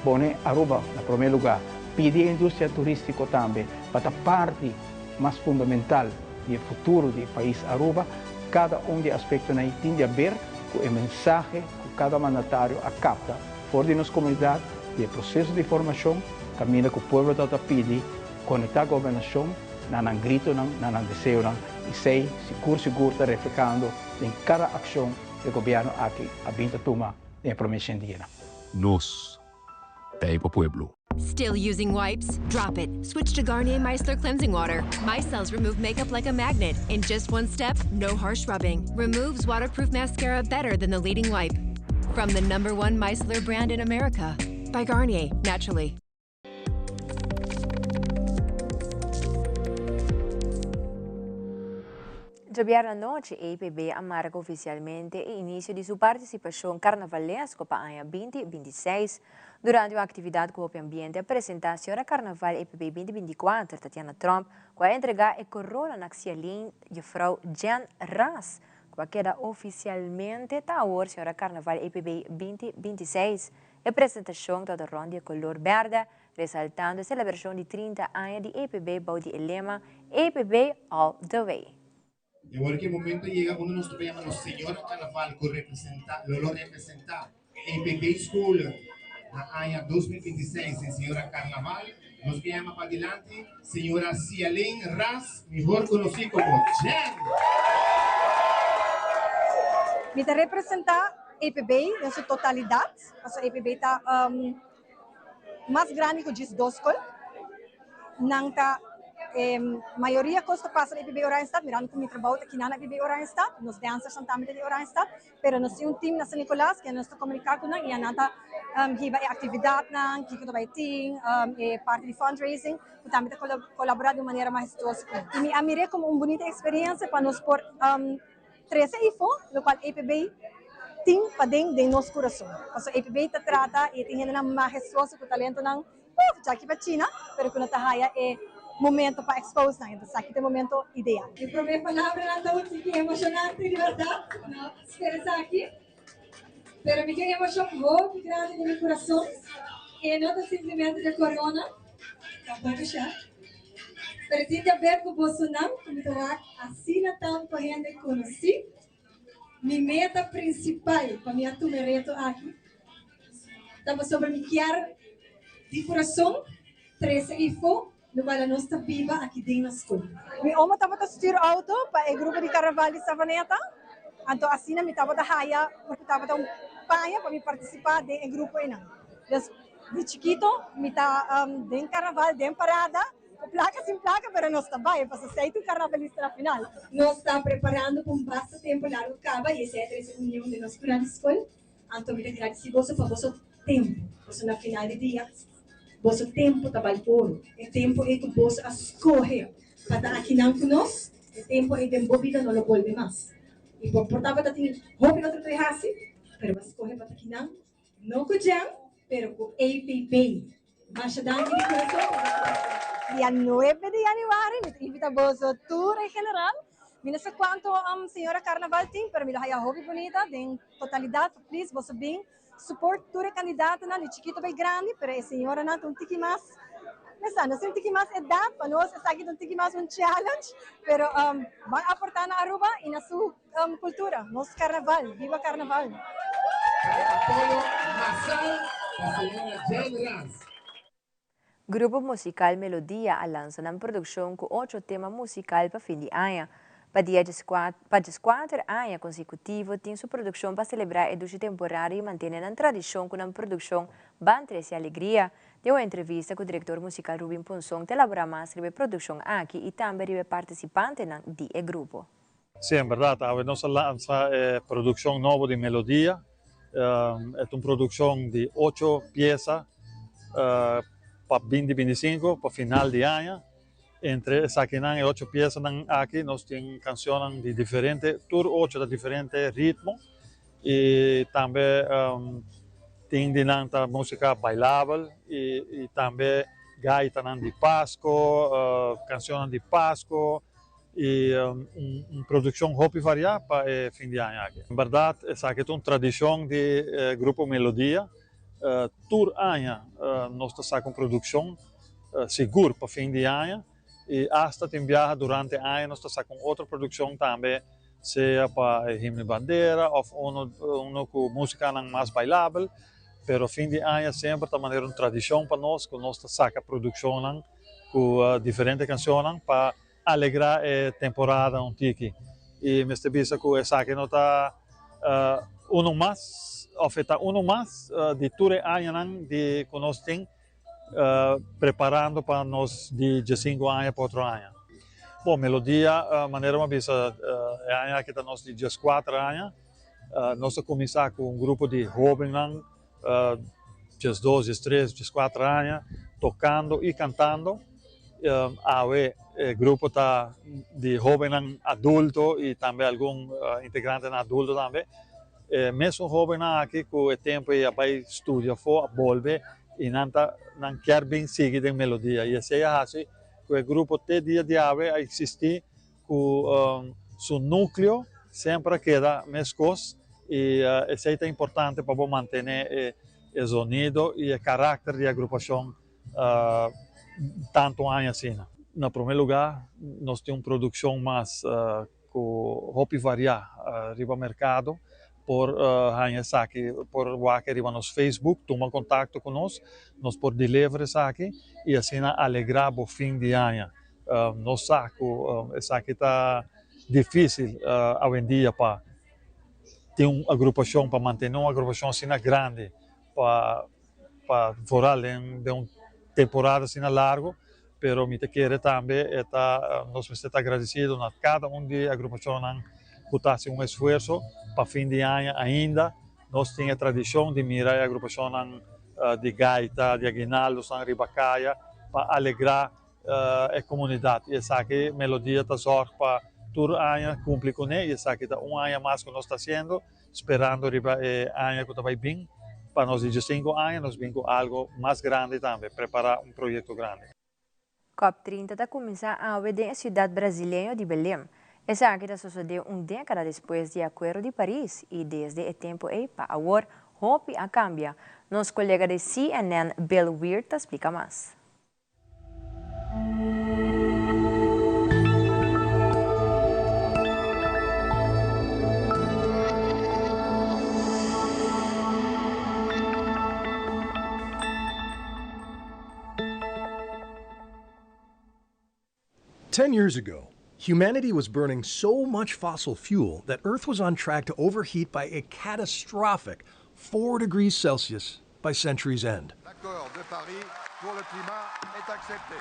põe Aruba no primeiro lugar, pedir a indústria turística também, para parte mais fundamental do futuro do país Aruba, cada de aspectos aí tem a ver com o mensagem que cada mandatário capta fora de nossa comunidade, do processo de formação, caminho que o povo está pedindo, conectar a governação, não grito, não desejo, e sei, seguro está refletindo em cada ação do governo aqui, a vinda toma em promessa indígena. Nós, Taipa Pueblo. Still using wipes? Drop it. Switch to Garnier Micellar Cleansing Water. Micelles remove makeup like a magnet. In just one step, no harsh rubbing. Removes waterproof mascara better than the leading wipe. From the #1 micellar brand in America. By Garnier, naturally. Entre viernes noche, EPB amarga oficialmente el inicio de su participación carnavalesco para el año 2026. Durante una actividad con el ambiente, presentación a Carnaval EPB 2024, Tatiana Trump, que entrega el corona a Xialin y Frau Jan Ras, que queda oficialmente ahora señora Carnaval EPB 2026. La presentación toda ronda de color verde, resaltando la celebración de 30 años de EPB bajo el lema EPB All the Way. Y ahora que momento llega uno de nuestros llamados señor Carnaval que lo representa EPB School na año 2026 en señora Carnaval, nos que llama para adelante señora Xialin Ras, mejor conocida como Jan. Me representa EPB en su totalidad, o sea, EPB está más grande que os dois escolas, não tá maioria costa passa na EPB Oranjestad, mirando como trabalho aqui na EPB Oranjestad, nos danças também de Oranjestad, pero nós temos time na São Nicolás que nós comunicamos com nós e nanta hiba atividade na que também tem parte de fundraising, que também colaborar de maneira majestosa. E me amirei como uma bonita experiência para nós por 13 info, no qual EPB tem para dentro de nosso coração. Então, EPB trata e tem uma majestosa com talento não, já aqui para China, pero que não tá é momento para expor, então aqui tem momento ideal. Mi primer palabra era tan emocionante, de verdad, no esperes aquí, pero me queda emoción muy grande en mi corazón, y no es simplemente de corona, tampoco ya, pero tiene que ver con Bolsonaro, como te va así la tan corriente conocí, mi meta principal para mi reto aquí, estamos sobre mi querer de coração, 13 info, no qual nós está viva aqui dentro da escola. Meu homem estava styr auto para o grupo de Carnaval de Savaneta, então assim eu estava da raia, porque estava da panha para me participar do grupo ainda. De chiquito, me tá dentro Carnaval, dentro parada, com placa sem placa, mas nós também, para ser um carnavalista na final. Nós estamos preparando para bastante tempo largo acaba e essa é a terceira união de nossa grande escola. Então me agradeço você para vosso tempo, você na final de dia. Vosso tempo trabalho ouro, o tempo é que você escolhe para estar aqui não conosco, o tempo é de envolvida no local de mais. E por portar para ter roupa outro terrasse, mas você escolhe para estar aqui não com Jan, mas com APB. Mas dando de coração. Dia 9 de januário, me invita vosso tour em geral. Não sei quanto senhora Carnaval tem, mas me dá a hobby bonita, em totalidade, please, vosso bem. Support toda candidata na de chiquito bem grande, pero a senhora não tem um tique mais, nós um tique mais edad, para nós está aqui um tique mais challenge, pero vai aportar na Aruba e na sua cultura, nosso carnaval, viva carnaval. Apoio massal da senhora Jan Ras. Grupo musical Melodia lança uma produção com 8 temas musicais para fim de ano. Para 4 anos consecutivos, tem sua produção para celebrar a educação temporária e manter a tradição com uma produção Bantres e Alegria. Deu uma entrevista com o diretor musical Rubin Ponsong, que elabora mais sobre a produção aqui e também sobre participante do grupo. Sim, é verdade. A nossa lança é produção nova de Melodia. É uma produção de 8 peças para 2025, para final de ano. Entre essa aqui e 8 peças aqui, nós temos canções de diferentes, tour 8 de diferentes ritmos e também tem de música bailável e também gaita de Páscoa, canções de Páscoa e uma produção roupa variada para fim de ano aqui. Na verdade, essa aqui é uma tradição de grupo Melodia. Tour ano nós estamos com produção segura para fim de ano. E hasta tem viaja durante o ano, nós estamos com outra produção também, seja para himno e bandeira, ou com música mais bailável, mas fim de ano sempre está maneira uma tradição para nós, que nós estamos com produção com diferentes canções para alegrar a temporada um tiki. E me estou vendo que essa aqui não está mais de todo o ano que nós temos, preparando para nós de 5 anos para outro ano. Bom, Melodia, maneira uma vez, é ano que está nós de 4 anos, nós começamos com grupo de jovens, 12, 13, 14 anos, tocando e cantando, grupo de jóvenes adultos y también algún integrante adulto también. Mesmo jovem aqui com o tempo e vai estudar for volve e não quer bem seguir a melodia e assim é assim que o grupo até dia de hoje a existir com seu núcleo sempre queda mescos e isso é importante para manter o sonido e o caráter da agrupação tanto anos assim. No primeiro lugar, nós temos uma produção mais com roupa variada riba mercado por aqui por que arriba nos Facebook, toma contato conosco, nós por delivery aqui e assim alegrar o fim de ano. Nós saco, isso aqui está difícil hoje em dia para ter uma agrupação, para manter uma agrupação assim grande, para forar de uma temporada assim largo, pero me quero também nós estamos agradecidos a cada de agrupação que está um esforço para fim de ano ainda. Nós temos a tradição de mirar a agrupação de gaita, de aguinaldo, de ribacaia, para alegrar a comunidade. E essa aqui, melodia está sorte para todo ano cumprir com ele. E essa aqui está ano mais que nós estamos fazendo, esperando o ano que vai vir. Para nós, de 5 anos, nós vamos com algo mais grande também, preparar um projeto grande. COP30 está começando a ver na cidade brasileira de Belém. Essa aqui sucedeu década depois do Acordo de Paris e desde o tempo para agora, hope a cambia. Nosso colega de CNN, Bill Weir, explica mais. Ten years ago, humanity was burning so much fossil fuel that Earth was on track to overheat by a catastrophic 4 degrees Celsius by century's end.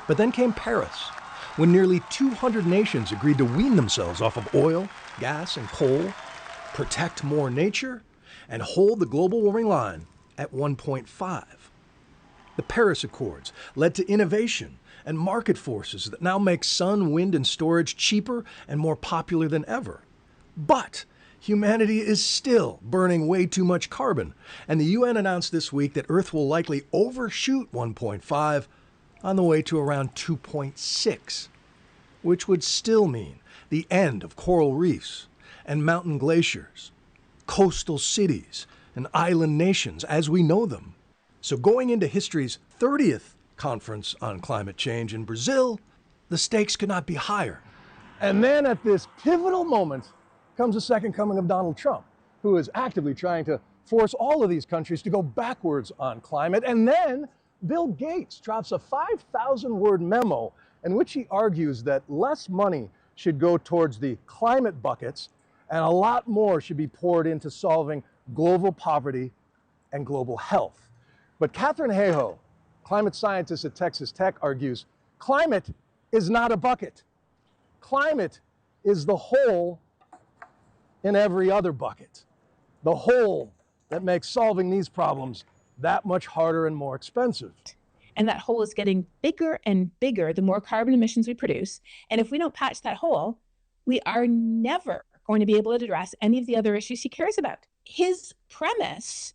But then came Paris, when nearly 200 nations agreed to wean themselves off of oil, gas, and coal, protect more nature, and hold the global warming line at 1.5. The Paris Accords led to innovation and market forces that now make sun, wind, and storage cheaper and more popular than ever. But humanity is still burning way too much carbon, and the UN announced this week that Earth will likely overshoot 1.5 on the way to around 2.6, which would still mean the end of coral reefs and mountain glaciers, coastal cities, and island nations as we know them. So going into history's 30th conference on climate change in Brazil, the stakes could not be higher. And then at this pivotal moment comes the second coming of Donald Trump, who is actively trying to force all of these countries to go backwards on climate. And then Bill Gates drops a 5,000-word memo in which he argues that less money should go towards the climate buckets and a lot more should be poured into solving global poverty and global health. But Katherine Hayhoe, climate scientist at Texas Tech, argues climate is not a bucket. Climate is the hole in every other bucket. The hole that makes solving these problems that much harder and more expensive. And that hole is getting bigger and bigger the more carbon emissions we produce. And if we don't patch that hole, we are never going to be able to address any of the other issues he cares about. His premise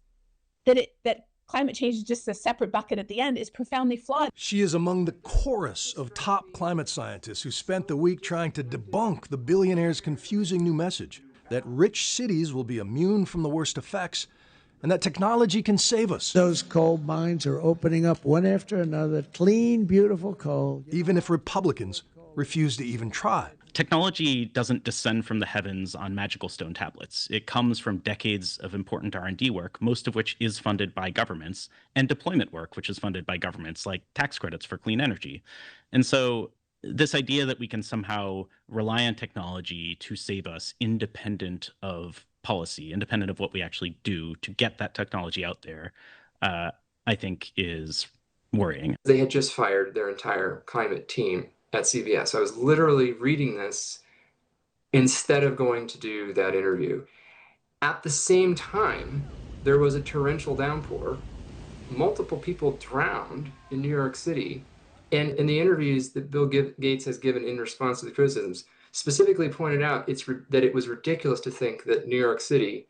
that climate change is just a separate bucket at the end is profoundly flawed. She is among the chorus of top climate scientists who spent the week trying to debunk the billionaires' confusing new message that rich cities will be immune from the worst effects and that technology can save us. Those coal mines are opening up one after another, clean, beautiful coal. Even if Republicans refuse to even try. Technology doesn't descend from the heavens on magical stone tablets. It comes from decades of important R&D work, most of which is funded by governments, and deployment work, which is funded by governments, like tax credits for clean energy. And so this idea that we can somehow rely on technology to save us independent of policy, independent of what we actually do to get that technology out there, I think is worrying. They had just fired their entire climate team at CBS. I was literally reading this instead of going to do that interview. At the same time, there was a torrential downpour. Multiple people drowned in New York City. And in the interviews that Bill Gates has given in response to the criticisms, specifically pointed out that it was ridiculous to think that New York City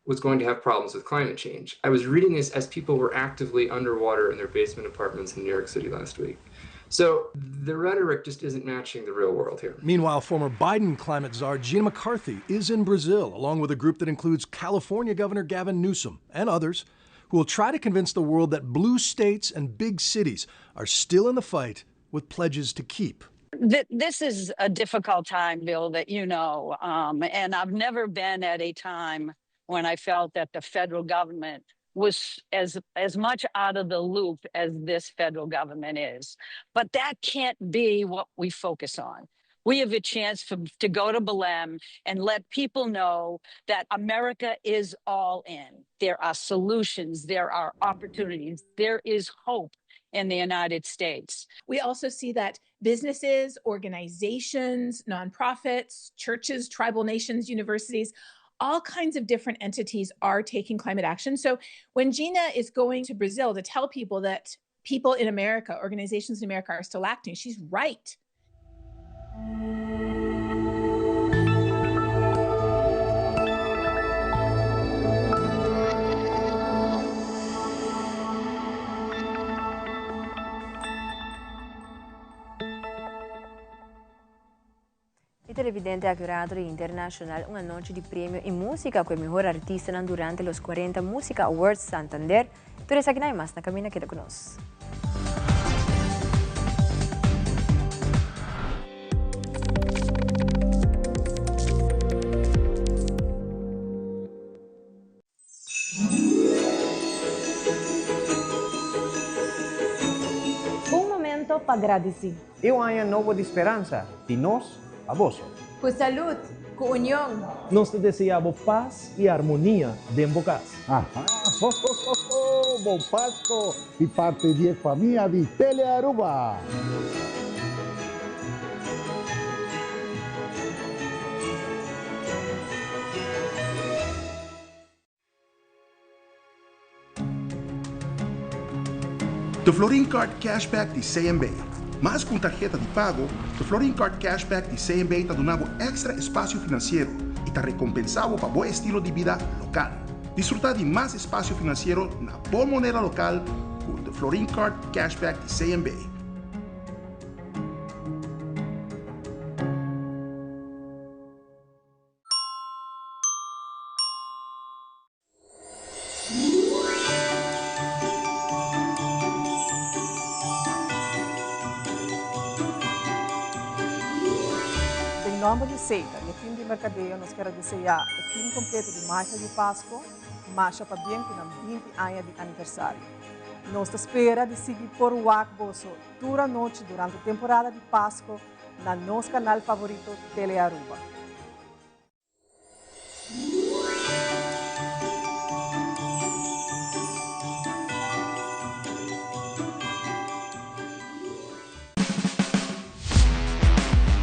was going to have problems with climate change. I was reading this as people were actively underwater in their basement apartments in New York City last week. So the rhetoric just isn't matching the real world here. Meanwhile, former Biden climate czar Gina McCarthy is in Brazil, along with a group that includes California Governor Gavin Newsom and others, who will try to convince the world that blue states and big cities are still in the fight with pledges to keep. This is a difficult time, Bill, that you know, and I've never been at a time when I felt that the federal government was as much out of the loop as this federal government is. But that can't be what we focus on. We have a chance to go to Belém and let people know that America is all in. There are solutions, there are opportunities, there is hope in the United States. We also see that businesses, organizations, nonprofits, churches, tribal nations, universities, all kinds of different entities are taking climate action. So when Gina is going to Brazil to tell people that people in America, organizations in America are still acting, she's right. Il televidente ha curato internacional un anuncio di premio in musica con mejor artista durante los 40 Música Awards Santander. Teresa Ginay mas na kami nakita con nos. Um momento para agradecer. Eu há novo de esperança, de nós a vós. Com saúde, com união. Nós te desejamos paz e harmonia dentro da casa. Bom Páscoa de parte de família de Telearuba. The Florin Card Cashback de CMB. Mas com tarjeta de pago, o Florin Card Cashback de CMB está dando extra espaço financeiro e está recompensado para bom estilo de vida local. Desfrutar de mais espaço financeiro na boa moneda local com o Florin Card Cashback de CMB. Em nome de Seita, e fim de mercadeio, nós queremos desejar o fim completo de marcha de Páscoa, marcha para bem que nos 20 anos de aniversário. Nós espera de seguir por o Bosso toda a noite durante a temporada de Páscoa na nosso canal favorito Telearuba.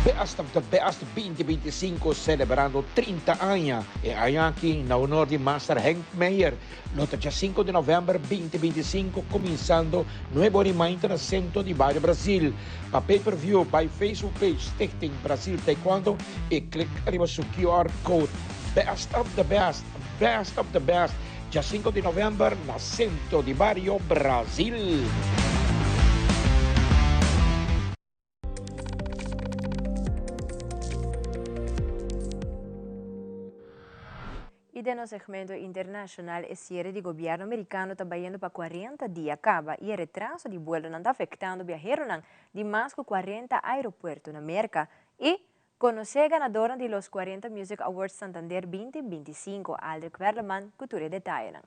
Best of the Best 2025 celebrando 30 anos e aqui na honor de Master Hank Meyer no dia 5 de novembro 2025 começando novo reminder no centro de Bairro Brasil para pay-per-view by Facebook page Stichting Brasil Taekwondo e clique arriba su QR code Best of the Best dia 5 de novembro no centro de Bairro Brasil. E no segmento internacional, el cierre del gobierno americano está yendo para 40 días acaba y el retraso de vuelo está afectando viajeros de más de 40 aeropuertos en América. Y conoce ganadora de los 40 Music Awards Santander 2025, Aldrich Verleman, cultura detalle.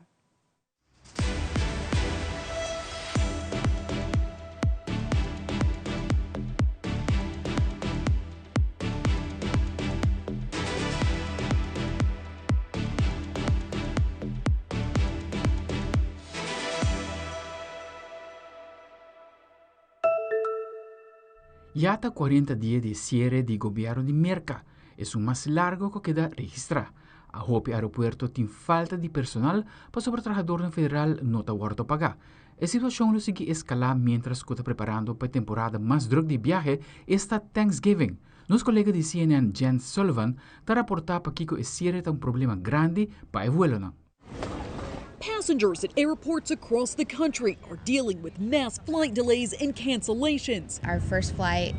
Ya hasta 40 días de cierre de gobierno de Merca. Es un más largo que queda registrado. A hopi aeropuerto tem falta de personal para sobre trabajador federal não está guardo pagar. A situação lo sigue escalar mientras que está preparando para a temporada mais drug de viaje esta Thanksgiving. Nosso colega de CNN, Jen Sullivan, está reportando para que esse é problema grande para o vuelo. Passengers at airports across the country are dealing with mass flight delays and cancellations. Our first flight,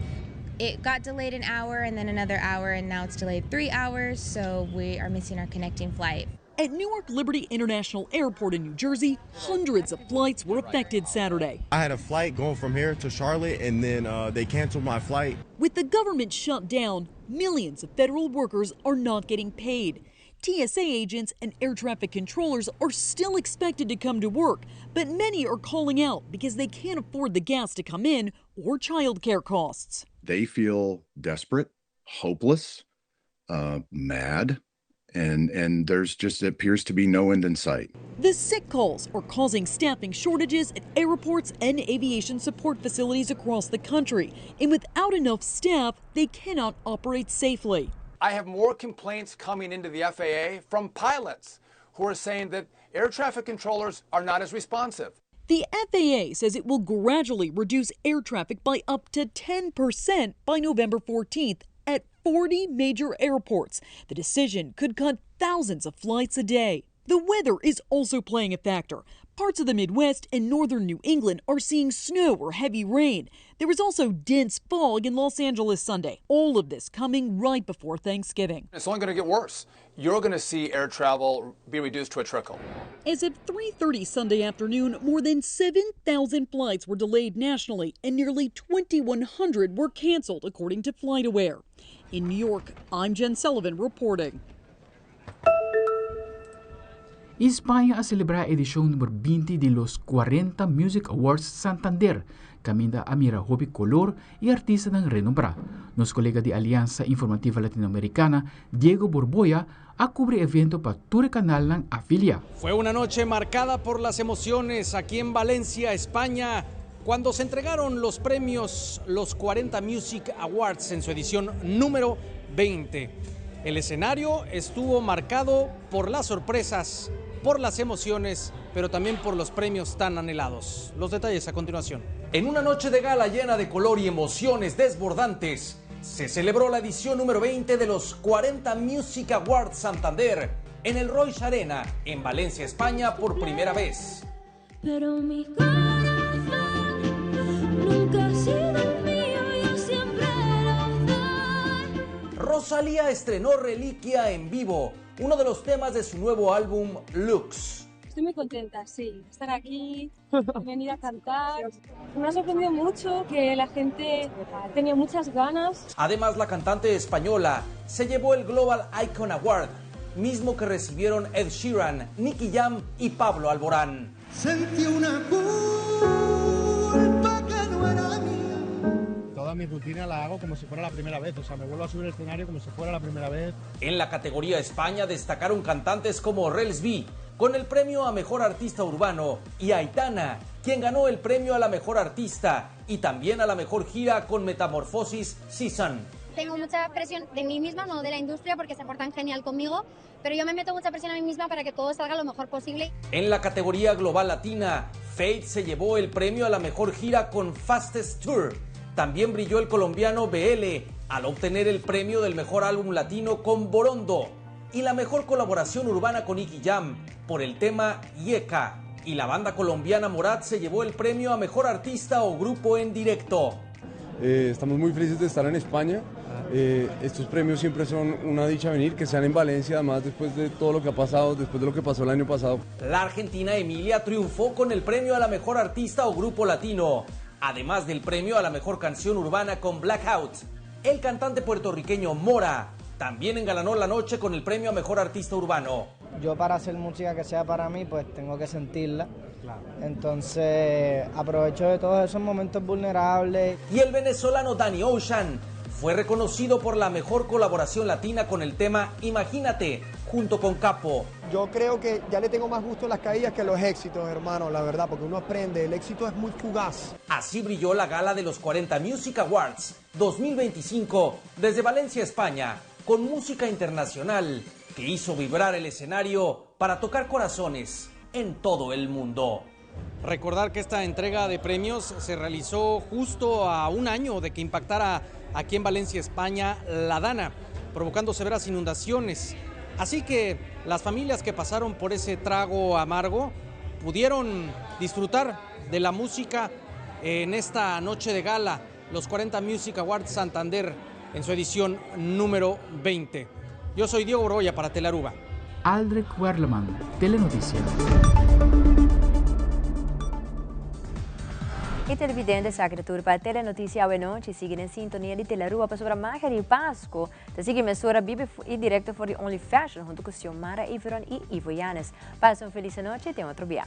it got delayed an hour and then another hour, and now it's delayed 3 hours, so we are missing our connecting flight. At Newark Liberty International Airport in New Jersey, hundreds of flights were affected Saturday. I had a flight going from here to Charlotte, and then they canceled my flight. With the government shut down, millions of federal workers are not getting paid. TSA agents and air traffic controllers are still expected to come to work, but many are calling out because they can't afford the gas to come in or childcare costs. They feel desperate, hopeless, mad, and there's just appears to be no end in sight. The sick calls are causing staffing shortages at airports and aviation support facilities across the country, and without enough staff, they cannot operate safely. I have more complaints coming into the FAA from pilots who are saying that air traffic controllers are not as responsive. The FAA says it will gradually reduce air traffic by up to 10% by November 14th at 40 major airports. The decision could cut thousands of flights a day. The weather is also playing a factor. Parts of the Midwest and northern New England are seeing snow or heavy rain. There was also dense fog in Los Angeles Sunday. All of this coming right before Thanksgiving. It's only going to get worse. You're going to see air travel be reduced to a trickle. As of 3:30 Sunday afternoon, more than 7,000 flights were delayed nationally and nearly 2,100 were canceled, according to FlightAware. In New York, I'm Jen Sullivan reporting. España a celebrar a edición número 20 de los 40 Music Awards Santander, caminda a mira hobby color y artista ng renombrado. Nos colega de Alianza Informativa Latinoamericana, Diego Borboya, a cubre evento para todo canal ng Afilia. Fue una noche marcada por las emociones aquí en Valencia, España, cuando se entregaron los premios, los 40 Music Awards en su edición número 20. El escenario estuvo marcado por las sorpresas, por las emociones, pero también por los premios tan anhelados. Los detalles a continuación. En una noche de gala llena de color y emociones desbordantes, se celebró la edición número 20 de los 40 Music Awards Santander en el Royce Arena, en Valencia, España, por primera vez. Pero mi corazón nunca ha sido el mío, yo siempre lo doy. Rosalía estrenó Reliquia en vivo, uno de los temas de su nuevo álbum Lux. Estoy muy contenta, sí, estar aquí, venir a cantar. Me ha sorprendido mucho que la gente tenía muchas ganas. Además, la cantante española se llevó el Global Icon Award, mismo que recibieron Ed Sheeran, Nicky Jam y Pablo Alborán. Sentí una culpa que no era mía. Toda mi rutina la hago como si fuera la primera vez, o sea, me vuelvo a subir al escenario como si fuera la primera vez. En la categoría España destacaron cantantes como Rels B, con el premio a Mejor Artista Urbano, y Aitana, quien ganó el premio a la Mejor Artista y también a la Mejor Gira con Metamorfosis Season. Tengo mucha presión de mí misma, no de la industria, porque se portan genial conmigo, pero yo me meto mucha presión a mí misma para que todo salga lo mejor posible. En la categoría Global Latina, Faith se llevó el premio a la Mejor Gira con Fastest Tour. También brilló el colombiano BL al obtener el premio del Mejor Álbum Latino con Borondo y la Mejor Colaboración Urbana con Nicky Jam por el tema Yeka. Y la banda colombiana Morat se llevó el premio a Mejor Artista o Grupo en Directo. Estamos muy felices de estar en España. Estos premios siempre son una dicha venir, que sean en Valencia, además después de todo lo que ha pasado, después de lo que pasó el año pasado. La argentina Emilia triunfó con el premio a la Mejor Artista o Grupo Latino, además del premio a la Mejor Canción Urbana con Blackout. El cantante puertorriqueño Mora también engalanó la noche con el premio a Mejor Artista Urbano. Yo para hacer música que sea para mí, pues tengo que sentirla. Entonces aprovecho de todos esos momentos vulnerables. Y el venezolano Danny Ocean fue reconocido por la Mejor Colaboración Latina con el tema Imagínate, junto con Capo. Yo creo que ya le tengo más gusto a las caídas que a los éxitos, hermano, la verdad, porque uno aprende, el éxito es muy fugaz. Así brilló la gala de los 40 Music Awards 2025 desde Valencia, España, con música internacional que hizo vibrar el escenario para tocar corazones en todo el mundo. Recordar que esta entrega de premios se realizó justo a un año de que impactara aquí en Valencia, España, la Dana, provocando severas inundaciones. Así que las familias que pasaron por ese trago amargo pudieron disfrutar de la música en esta noche de gala, los 40 Music Awards Santander en su edición número 20. Yo soy Diego Borbolla para Telearuba. Aldrich Werleman, Telenoticias. E televidente Sacratur para Telenotícia à noite, siguen em sintonia de Telearuba para sobre a marca de Páscoa. Te sigue emissora Bibi e direto for the Only Fashion junto com Xiomara, Iveron e Ivo Yanes. Passa uma feliz noite e tem outro dia.